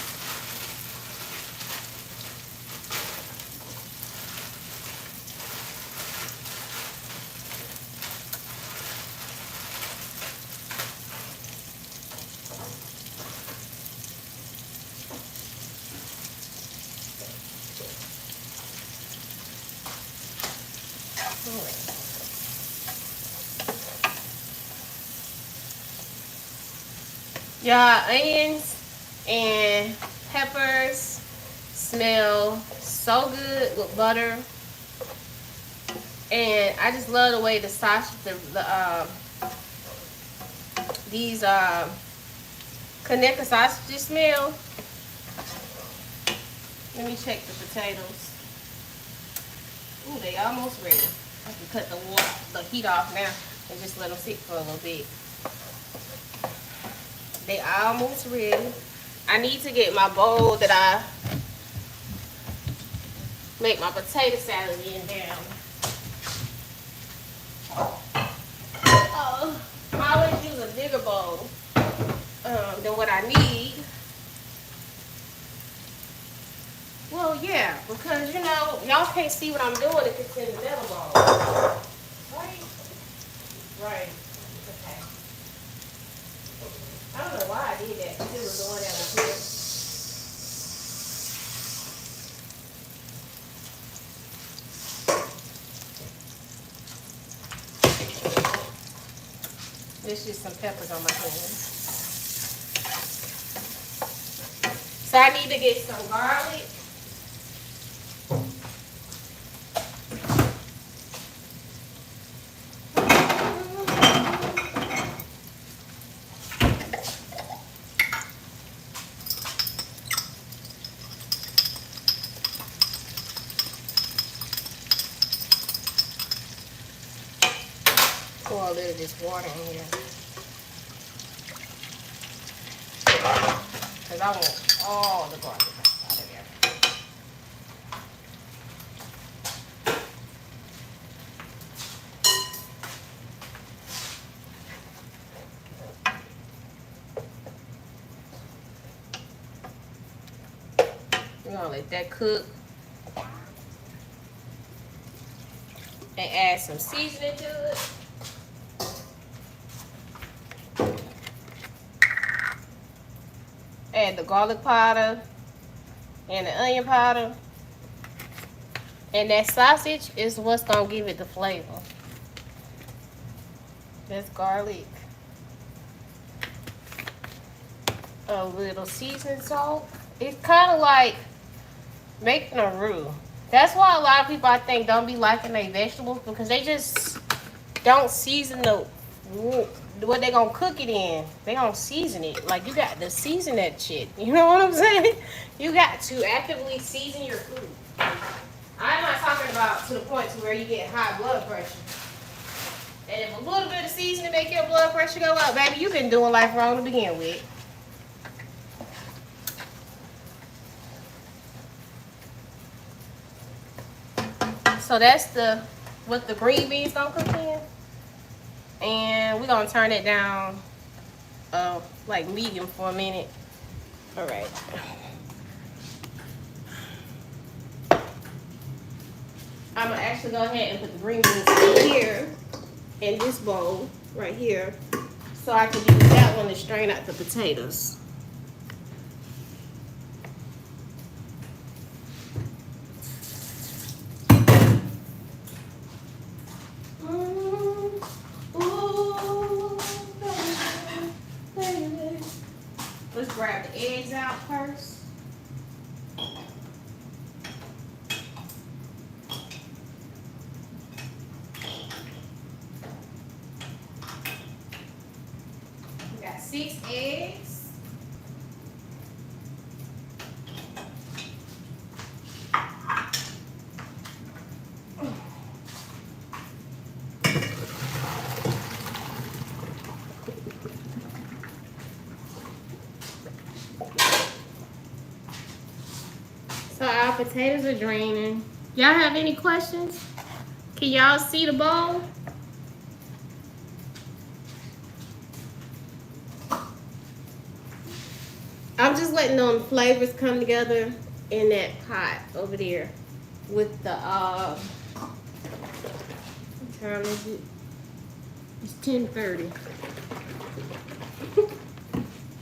Y'all, onions and peppers smell so good with butter, and I just love the way the sausage, these connected sausages smell. Let me check the potatoes. Ooh, they almost ready. I can cut the heat off now and just let them sit for a little bit. They almost ready. I need to get my bowl that I make my potato salad in down. Oh, I always use a bigger bowl than what I need. Well, yeah, because you know, y'all can't see what I'm doing if it's in the middle bowl. Right? Right. Okay. I don't know why I did that. It was the one that was here. There's just some peppers on my hands. So I need to get some garlic. Pour a little of this water in here. Because I want all the garlic out of there. We're going to let that cook. and add some seasoning to it. Add the garlic powder and the onion powder. And that sausage is what's gonna give it the flavor. That's garlic. A little seasoned salt. It's kind of like making a roux. That's why a lot of people, I think, don't be liking their vegetables, because they just don't season what they gonna cook it in. They gonna season it. Like, you got to season that shit. You know what I'm saying? You got to actively season your food. I'm not talking about to the point to where you get high blood pressure. And if a little bit of seasoning make your blood pressure go up, baby, you've been doing life wrong to begin with. So that's what the green beans gonna cook in. And we're gonna turn it down like medium for a minute. All right. I'm gonna actually go ahead and put the green beans in here, in this bowl right here, so I can use that one to strain out the potatoes. Let's grab the eggs out first. We got 6 eggs. So our potatoes are draining. Y'all have any questions? Can y'all see the bowl? I'm just letting them flavors come together in that pot over there with the what time is it? It's 10:30.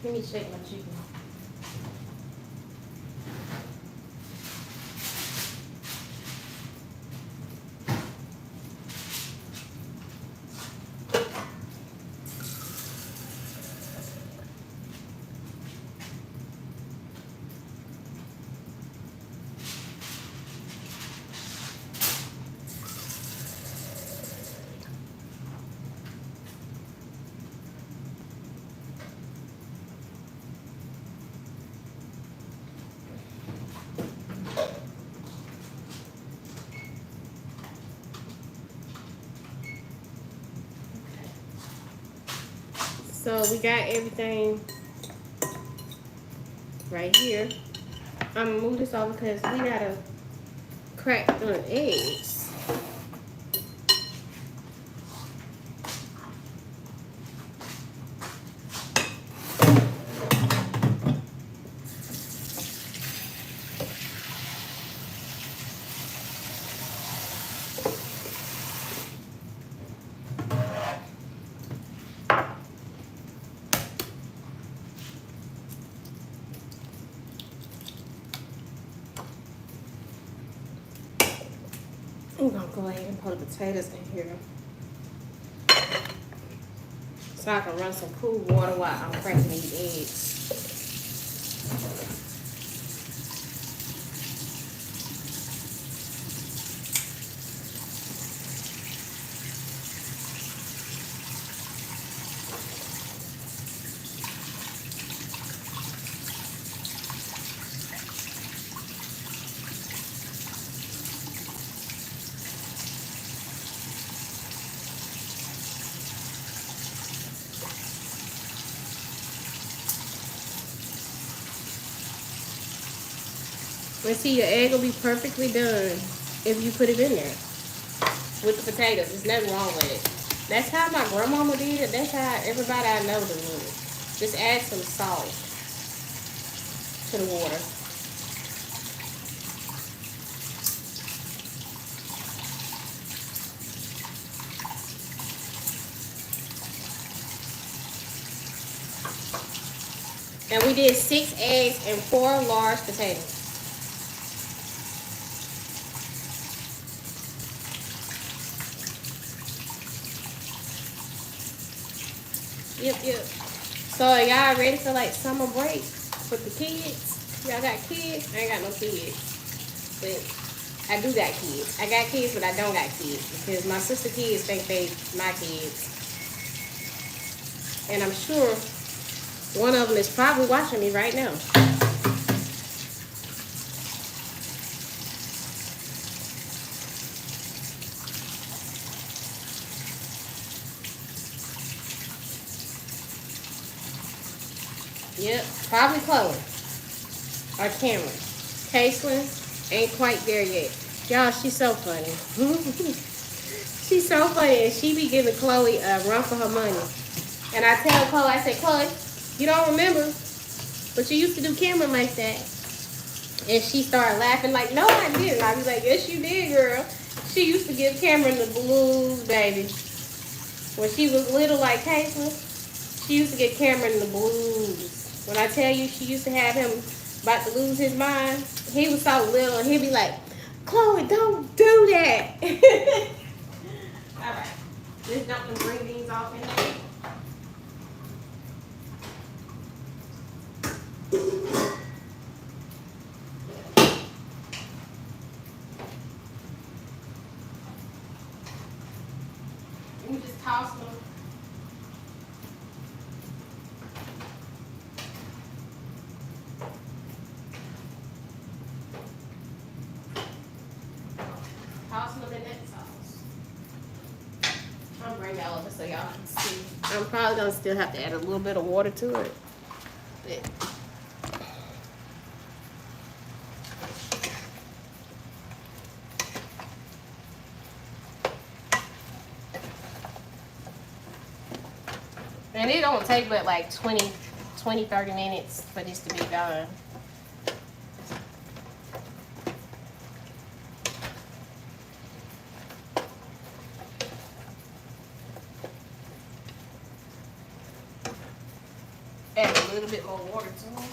Let me shake my chicken. So we got everything right here. I'm gonna move this over because we gotta crack the eggs. I'm gonna go ahead and put the potatoes in here so I can run some cool water while I'm cracking these eggs. And see, your egg will be perfectly done if you put it in there with the potatoes. There's nothing wrong with it. That's how my grandmama did it. That's how everybody I know does it. Just add some salt to the water. And we did 6 eggs and 4 large potatoes. Yep. So are y'all ready for like summer break with the kids? Y'all got kids? I ain't got no kids. But I do got kids. I got kids, but I don't got kids. Because my sister kids think they my kids. And I'm sure one of them is probably watching me right now. Yep, probably Chloe or Cameron. Caitlin ain't quite there yet. Y'all, she's so funny. She's so funny, and she be giving Chloe a run for her money. And I tell Chloe, I say, Chloe, you don't remember, but you used to do Cameron like that. And she started laughing like, no, I didn't. I was like, yes, you did, girl. She used to give Cameron the blues, baby. When she was little like Caitlin, she used to get Cameron the blues. When I tell you she used to have him about to lose his mind, he was so little and he'd be like, Chloe, don't do that. All right. Let's dump them green beans off in there. You just toss them. Toss them in that sauce. I'll bring y'all over so y'all can see. I'm probably gonna still have to add a little bit of water to it. And it don't take but like 20, 30 minutes for this to be done. Add a little bit more water to them.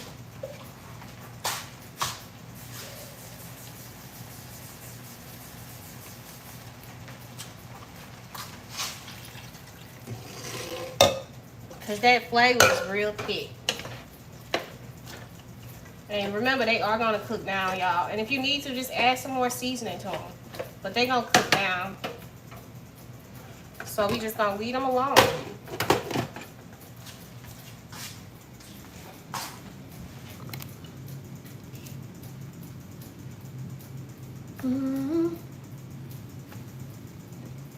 Because that flavor is real thick. And remember, they are going to cook down, y'all. And if you need to, just add some more seasoning to them. But they're going to cook down. So we just going to leave them alone.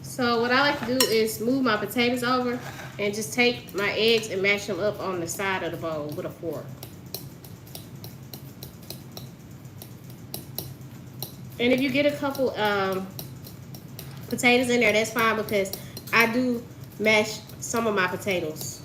So what I like to do is move my potatoes over and just take my eggs and mash them up on the side of the bowl with a fork. And if you get a couple potatoes in there, that's fine, because I do mash some of my potatoes.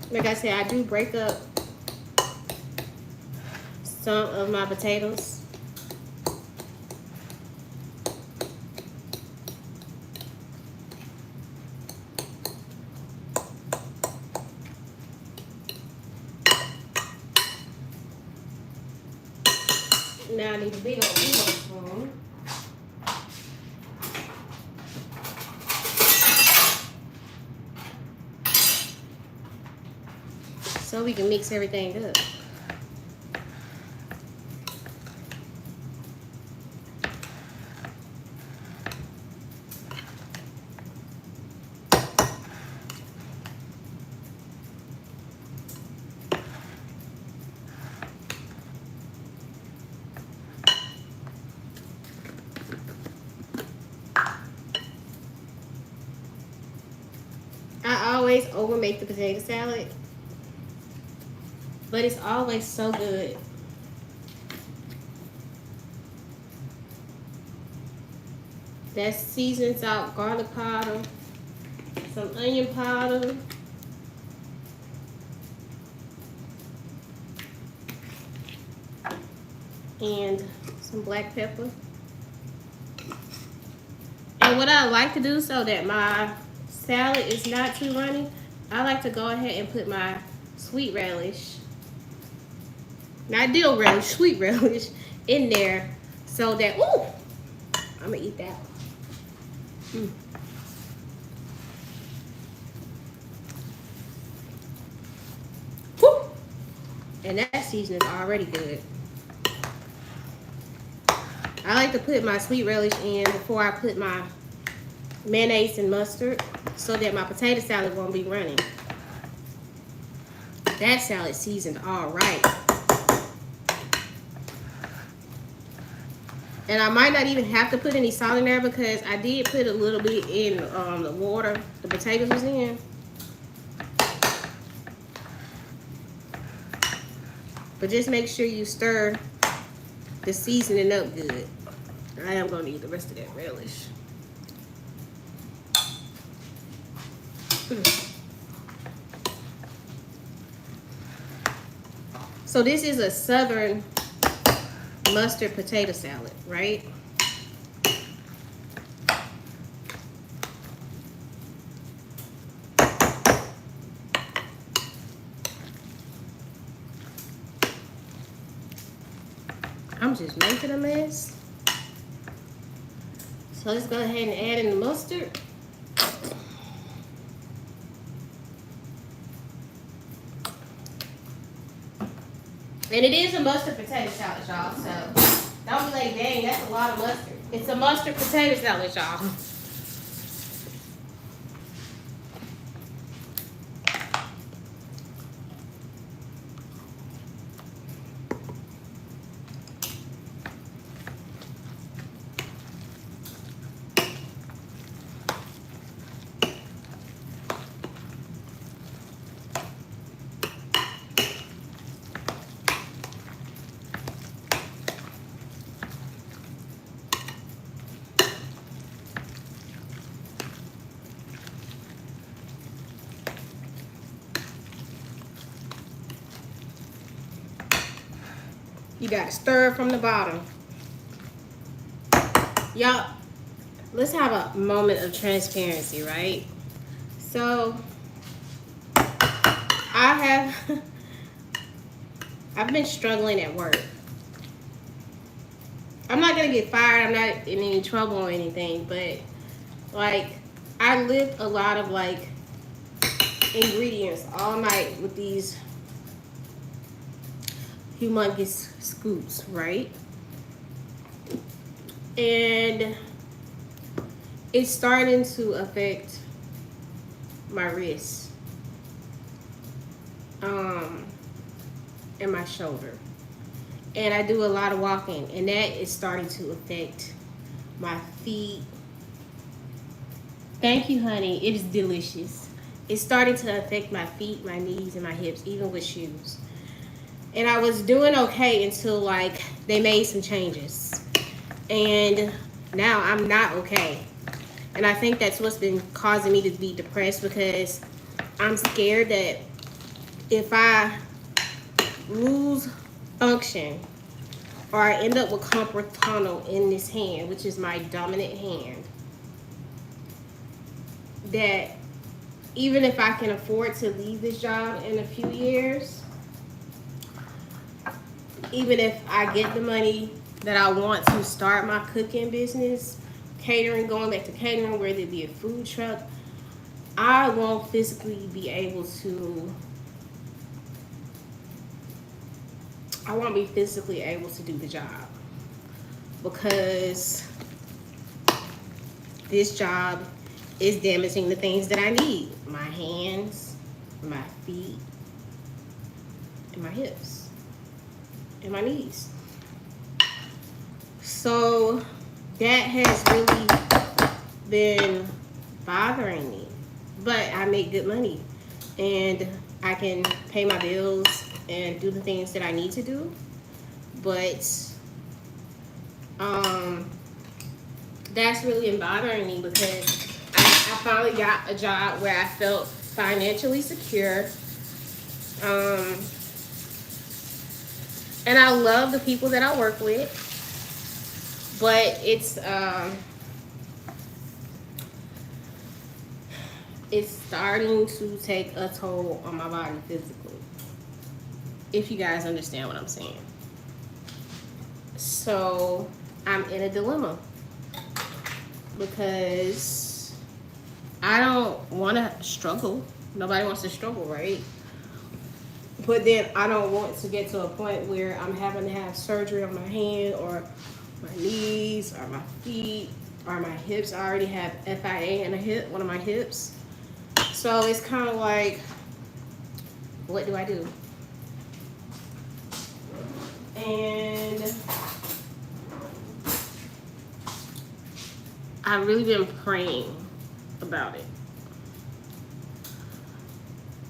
Like I said, I do break up some of my potatoes. Now I need a big old spoon. So so we can mix everything up. I always over make the potato salad, but it's always so good. That's seasoned out garlic powder, some onion powder, and some black pepper. And what I like to do so that my salad is not too runny, I like to go ahead and put my sweet relish, not dill relish, sweet relish, in there so that, ooh, I'm gonna eat that. Woo. And that seasoning is already good. I like to put my sweet relish in before I put my mayonnaise and mustard so that my potato salad won't be running. That salad seasoned all right. And I might not even have to put any salt in there because I did put a little bit in the water the potatoes was in. But just make sure you stir the seasoning up good. I am going to eat the rest of that relish. So this is a southern mustard potato salad, right? I'm just making a mess. So let's go ahead and add in the mustard. And it is a mustard potato salad, y'all. So don't be like, dang, that's a lot of mustard. It's a mustard potato salad, y'all. You gotta stir from the bottom. Y'all, let's have a moment of transparency, right? So, I've been struggling at work. I'm not gonna get fired, I'm not in any trouble or anything, but like, I lift a lot of like ingredients all night with these humongous scoops, right? And it's starting to affect my wrist and my shoulder. And I do a lot of walking, and that is starting to affect my feet. Thank you, honey. It is delicious. It's starting to affect my feet, my knees, and my hips, even with shoes. And I was doing okay until like they made some changes. And now I'm not okay. And I think that's what's been causing me to be depressed, because I'm scared that if I lose function or I end up with carpal tunnel in this hand, which is my dominant hand, that even if I can afford to leave this job in a few years, even if I get the money that I want to start my cooking business, catering, going back to catering, whether it be a food truck, I won't physically be able to I won't be physically able to do the job because this job is damaging the things that I need. My hands, my feet, and my hips, and my knees. So that has really been bothering me. But I make good money and I can pay my bills and do the things that I need to do. But that's really been bothering me because I finally got a job where I felt financially secure. And I love the people that I work with. But it's starting to take a toll on my body physically, if you guys understand what I'm saying. So I'm in a dilemma because I don't want to struggle. Nobody wants to struggle, right? But then I don't want to get to a point where I'm having to have surgery on my hand or my knees or my feet or my hips. I already have FIA in a hip, one of my hips. So it's kind of like, what do I do? And I've really been praying about it.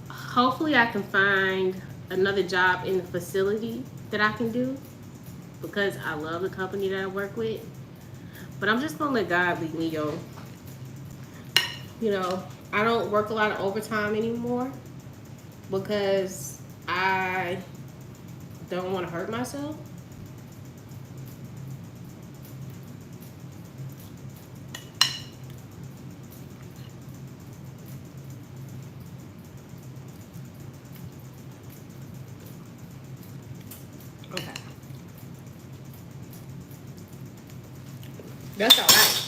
Hopefully I can find another job in the facility that I can do because I love the company that I work with. But I'm just gonna let God lead me, yo. You know, I don't work a lot of overtime anymore because I don't want to hurt myself. Okay. That's all right.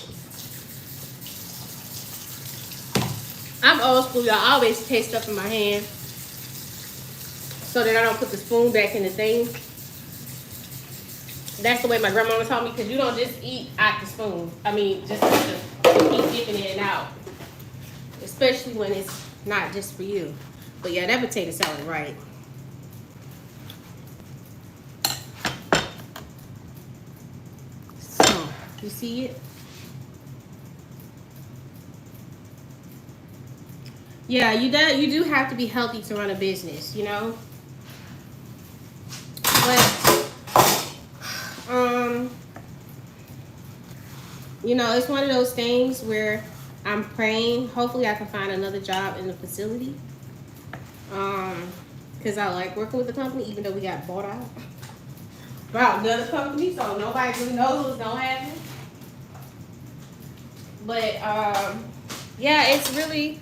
I'm old school, y'all. I always take stuff in my hand so that I don't put the spoon back in the thing. That's the way my grandmama taught me, because you don't just eat out the spoon. I mean, just keep dipping it in and out. Especially when it's not just for you. But yeah, that potato salad, right. So, you see it? Yeah, you do have to be healthy to run a business, you know? But you know, it's one of those things where I'm praying. Hopefully I can find another job in the facility. Because I like working with the company, even though we got bought out by another company, so nobody really knows what's gonna happen. But yeah, it's a really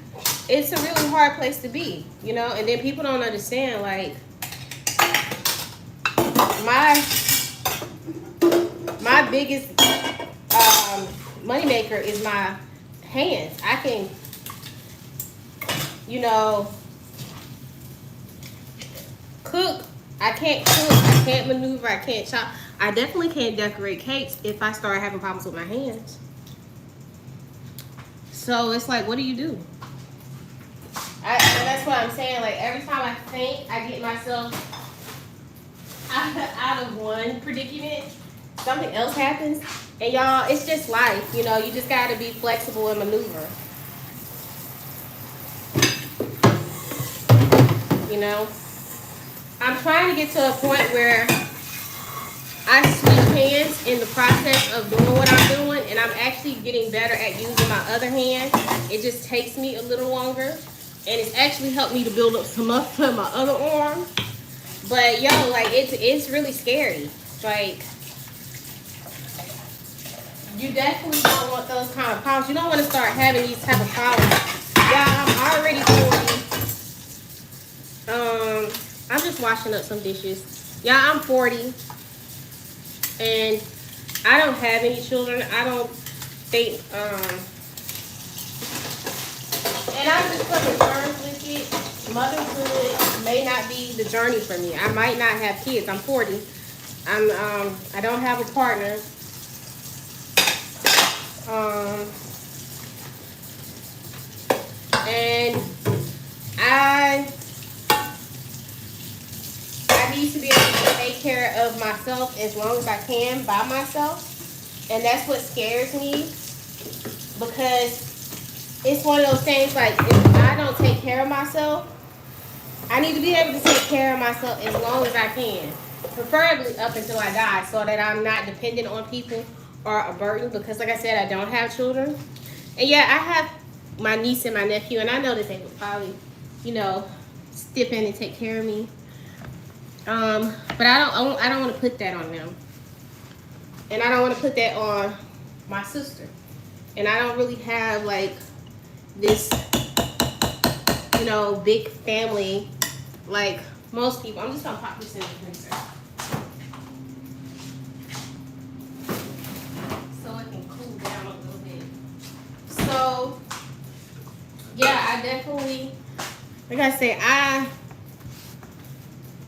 hard place to be, you know. And then people don't understand, like, my biggest money maker is my hands. I can, you know, cook. I can't cook. I can't maneuver. I can't chop. I definitely can't decorate cakes if I start having problems with my hands. So it's like, what do you do? And that's what I'm saying. Like, every time I think I get myself out of one predicament, something else happens. And y'all, it's just life, you know. You just got to be flexible and maneuver. You know, I'm trying to get to a point where I switch hands in the process of doing what I'm doing, and I'm actually getting better at using my other hand. It just takes me a little longer, and it's actually helped me to build up some muscle in my other arm. But yo, like, it's really scary. Like, you definitely don't want those kind of problems. You don't want to start having these type of problems. Yeah, I'm already 40. I'm just washing up some dishes. Yeah, I'm 40. And I don't have any children. I don't think, and I'm just coming terms with it, motherhood may not be the journey for me. I might not have kids. I'm 40. I don't have a partner. And I need to be able to take care of myself as long as I can by myself. And that's what scares me, because it's one of those things, like, if I don't take care of myself, I need to be able to take care of myself as long as I can. Preferably up until I die, so that I'm not dependent on people or a burden, because like I said, I don't have children. And yeah, I have my niece and my nephew, and I know that they would probably, step in and take care of me. But I don't want to put that on them. And I don't want to put that on my sister. And I don't really have like this, big family like most people. I'm just gonna pop this in the freezer so it can cool down a little bit. So yeah, I definitely, like I said,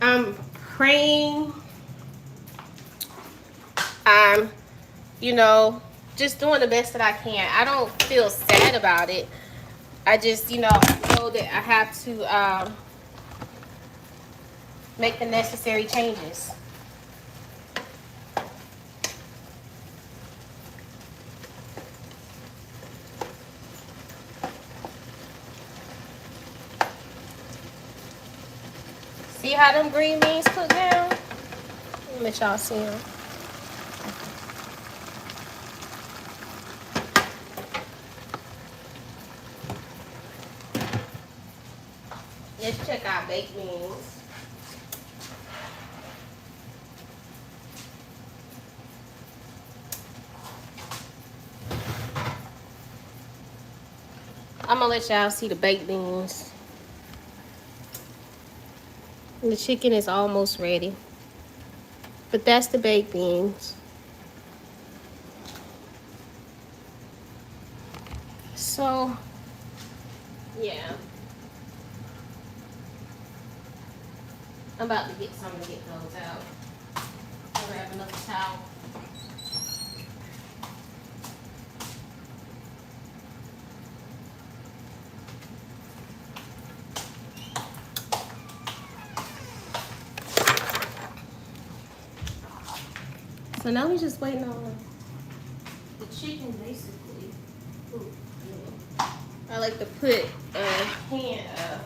I'm praying. I'm, just doing the best that I can. I don't feel sad about it. I just, know that I have to make the necessary changes. See how them green beans cook down? Let me let y'all see them. Let's check out baked beans. I'm gonna let y'all see the baked beans. And the chicken is almost ready. But that's the baked beans. So, yeah. I'm about to get something to get those out. I'll grab another towel. So now we're just waiting on the chicken, basically. Ooh, yeah. I like to put a pan of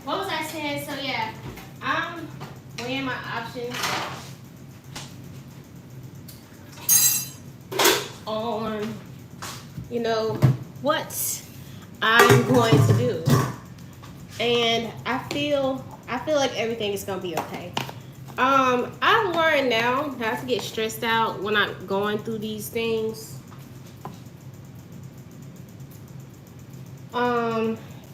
what was I saying? So yeah, I'm weighing my options on, what I'm going to do. And I feel like everything is gonna be okay. I've learned now not to get stressed out when I'm going through these things.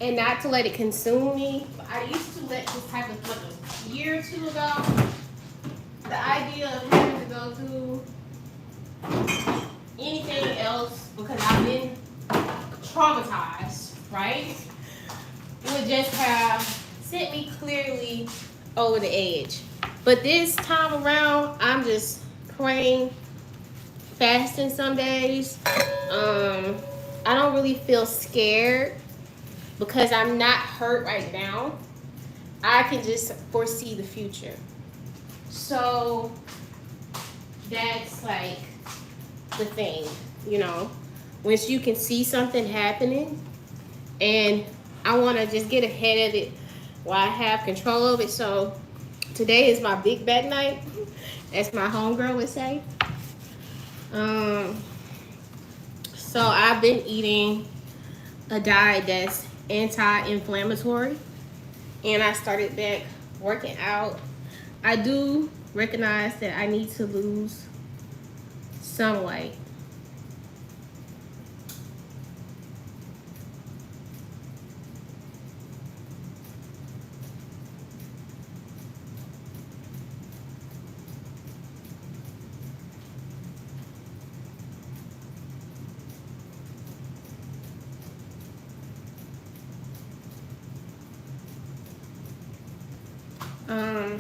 And not to let it consume me. I used to let this type of, like, a year or two ago, the idea of having to go through anything else because I've been traumatized, right? Would just have sent me clearly over the edge. But this time around, I'm just praying, fasting some days. I don't really feel scared because I'm not hurt right now, I can just foresee the future. So that's like the thing, you know. Once you can see something happening, and I want to just get ahead of it while I have control of it. So today is my big bad night, as my homegirl would say. Um, so I've been eating a diet that's anti-inflammatory, and I started back working out. I do recognize that I need to lose some weight. Um,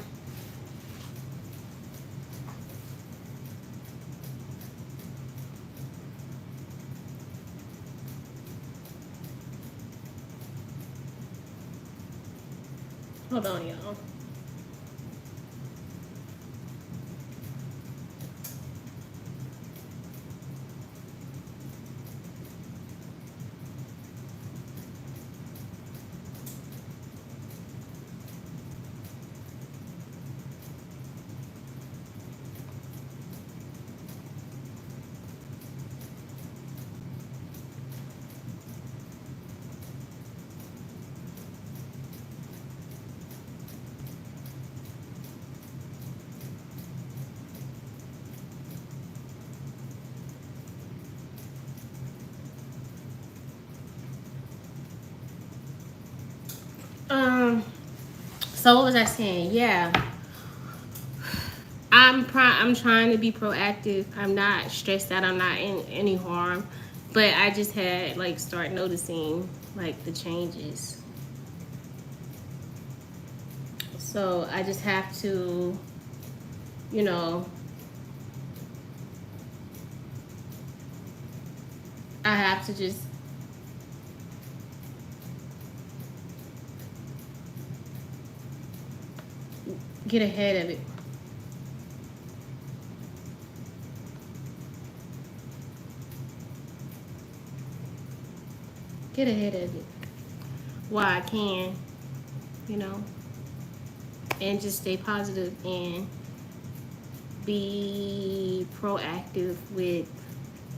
Hold on, y'all. Um, so what was I saying? Yeah, I'm trying to be proactive. I'm not stressed out. I'm not in any harm, but I just had like start noticing like the changes. So I just have to, you know, I have to just get ahead of it. Get ahead of it while I can, you know, and just stay positive and be proactive with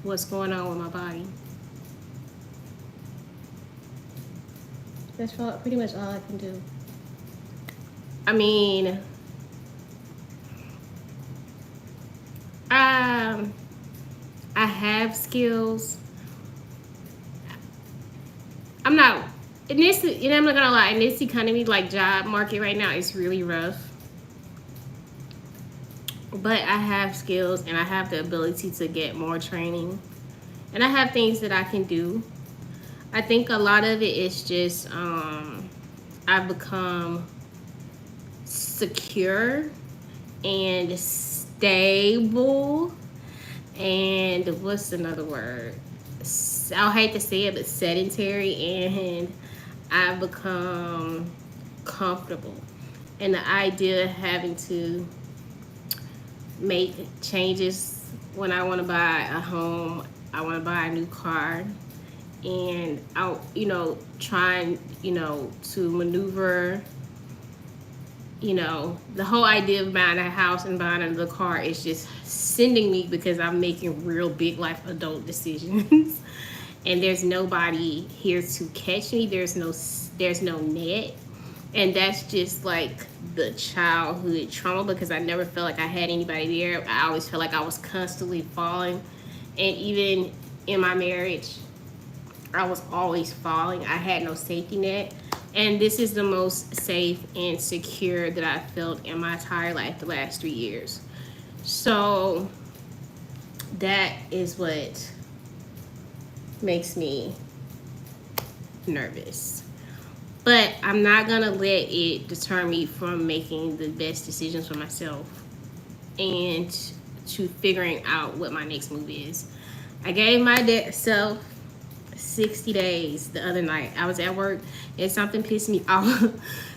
what's going on with my body. That's pretty much all I can do. I mean, um, I have skills. I'm not in this. You know, I'm not gonna lie. In this economy, like job market right now, it's really rough. But I have skills and I have the ability to get more training, and I have things that I can do. I think a lot of it is just I've become secure and stable, and what's another word? I hate to say it, but sedentary, and I've become comfortable. And the idea of having to make changes when I want to buy a home, I want to buy a new car, and trying, to maneuver, the whole idea of buying a house and buying another car is just sending me because I'm making real big life adult decisions. And there's nobody here to catch me. There's no net. And that's just like the childhood trauma because I never felt like I had anybody there. I always felt like I was constantly falling. And even in my marriage, I was always falling. I had no safety net. And this is the most safe and secure that I've felt in my entire life the last 3 years. So that is what makes me nervous. But I'm not going to let it deter me from making the best decisions for myself and to figuring out what my next move is. I gave my self 60 days the other night. I was at work and something pissed me off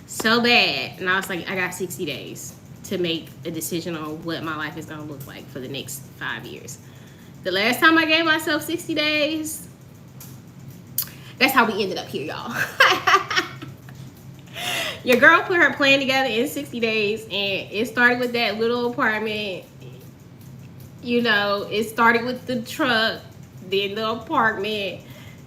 so bad. And I was like, I got 60 days to make a decision on what my life is going to look like for the next 5 years. The last time I gave myself 60 days, that's how we ended up here, y'all. Your girl put her plan together in 60 days, and it started with that little apartment. You know, it started with the truck, then the apartment,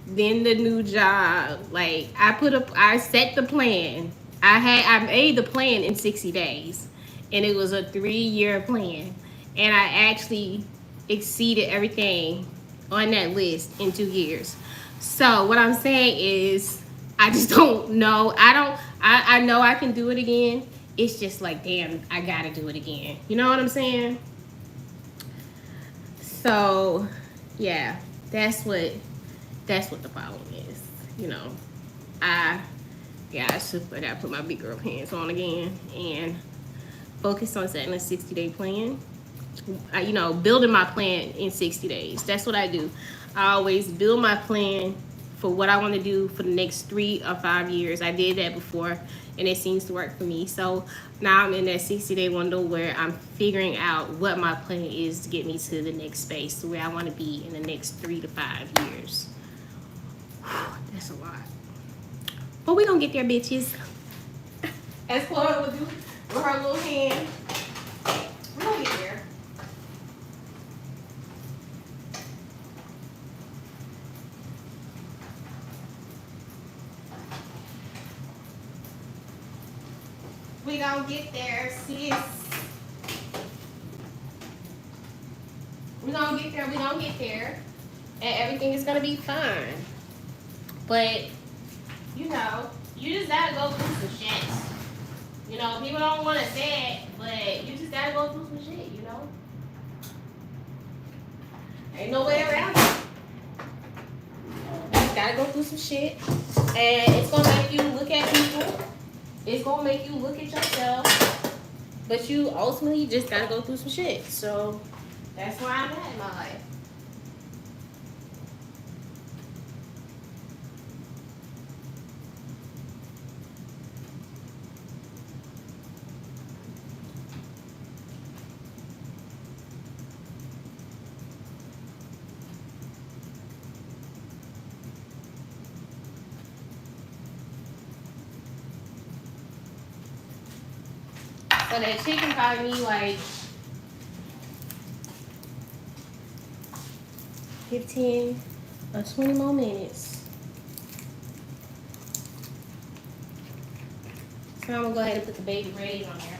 then the new job. Like, I set the plan. I made the plan in 60 days, and it was a 3-year plan, and I actually exceeded everything on that list in 2 years. So what I'm saying is, I just don't know. I know I can do it again. It's just like, damn, I gotta do it again. You know what I'm saying? So yeah, that's what the problem is. You know, I gotta put my big girl pants on again and focus on setting a 60-day plan. You know, building my plan in 60 days. That's what I do. I always build my plan for what I want to do for the next 3 or 5 years. I did that before, and it seems to work for me. So now I'm in that 60-day window where I'm figuring out what my plan is to get me to the next space, to where I want to be in the next 3 to 5 years. That's a lot. But we're going to get there, bitches. As Chloe would do with her little hand. We're going to get there. We gonna get there, sis. We gonna get there. And everything is gonna be fine. But, you know, you just gotta go through some shit. You know, people don't wanna say it, but you just gotta go through some shit, you know? Ain't no way around it. You just gotta go through some shit. And it's gonna make you look at people. It's gonna make you look at yourself, but you ultimately just gotta go through some shit. So that's where I'm at in my life. So that chicken probably need like 15 or 20 more minutes. So I'm gonna go ahead and put the baby ready on there.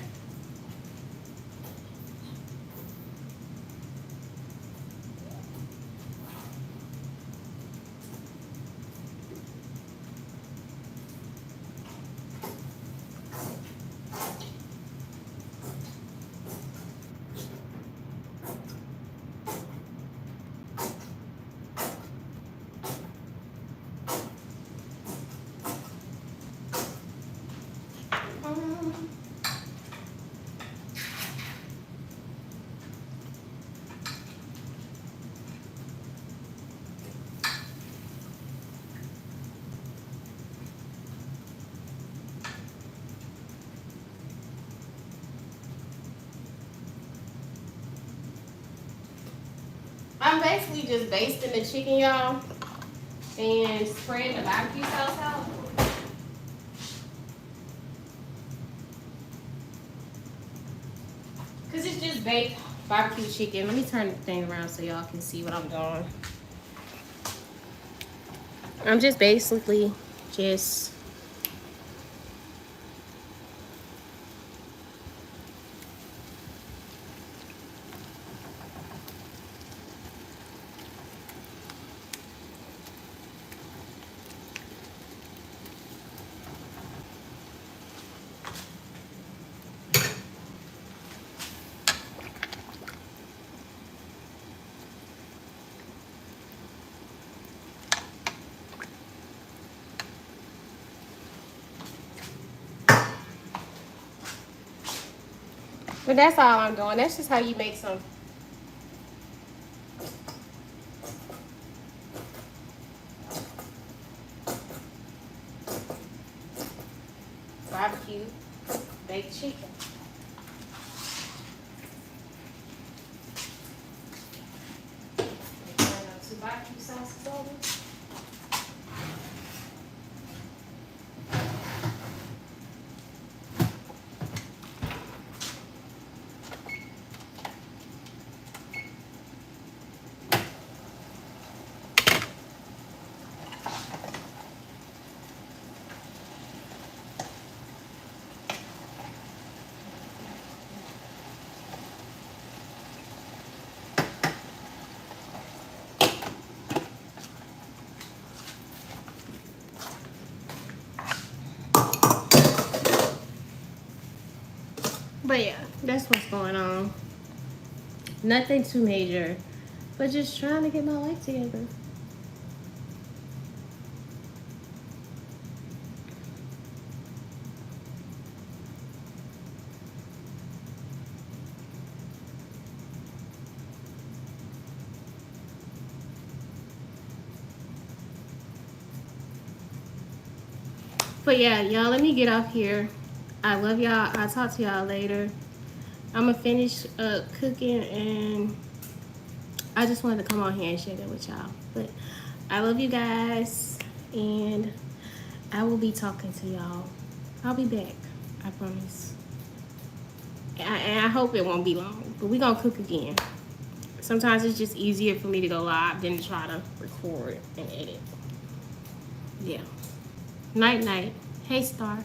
I'm basically just basting the chicken, y'all, and spreading the barbecue sauce out. Cause it's just baked barbecue chicken. Let me turn the thing around so y'all can see what I'm doing. I'm just basically just but that's all I'm doing. That's just how you make some. barbecue baked chicken. Two barbecue sauces over. But yeah, that's what's going on. Nothing too major, but just trying to get my life together. But yeah, y'all, let me get off here. I love y'all. I'll talk to y'all later. I'm gonna finish cooking, and I just wanted to come on here and share that with y'all. But I love you guys, and I will be talking to y'all. I'll be back, I promise. And I hope it won't be long, but we gonna cook again. Sometimes it's just easier for me to go live than to try to record and edit. Yeah. Night night. Hey, Star.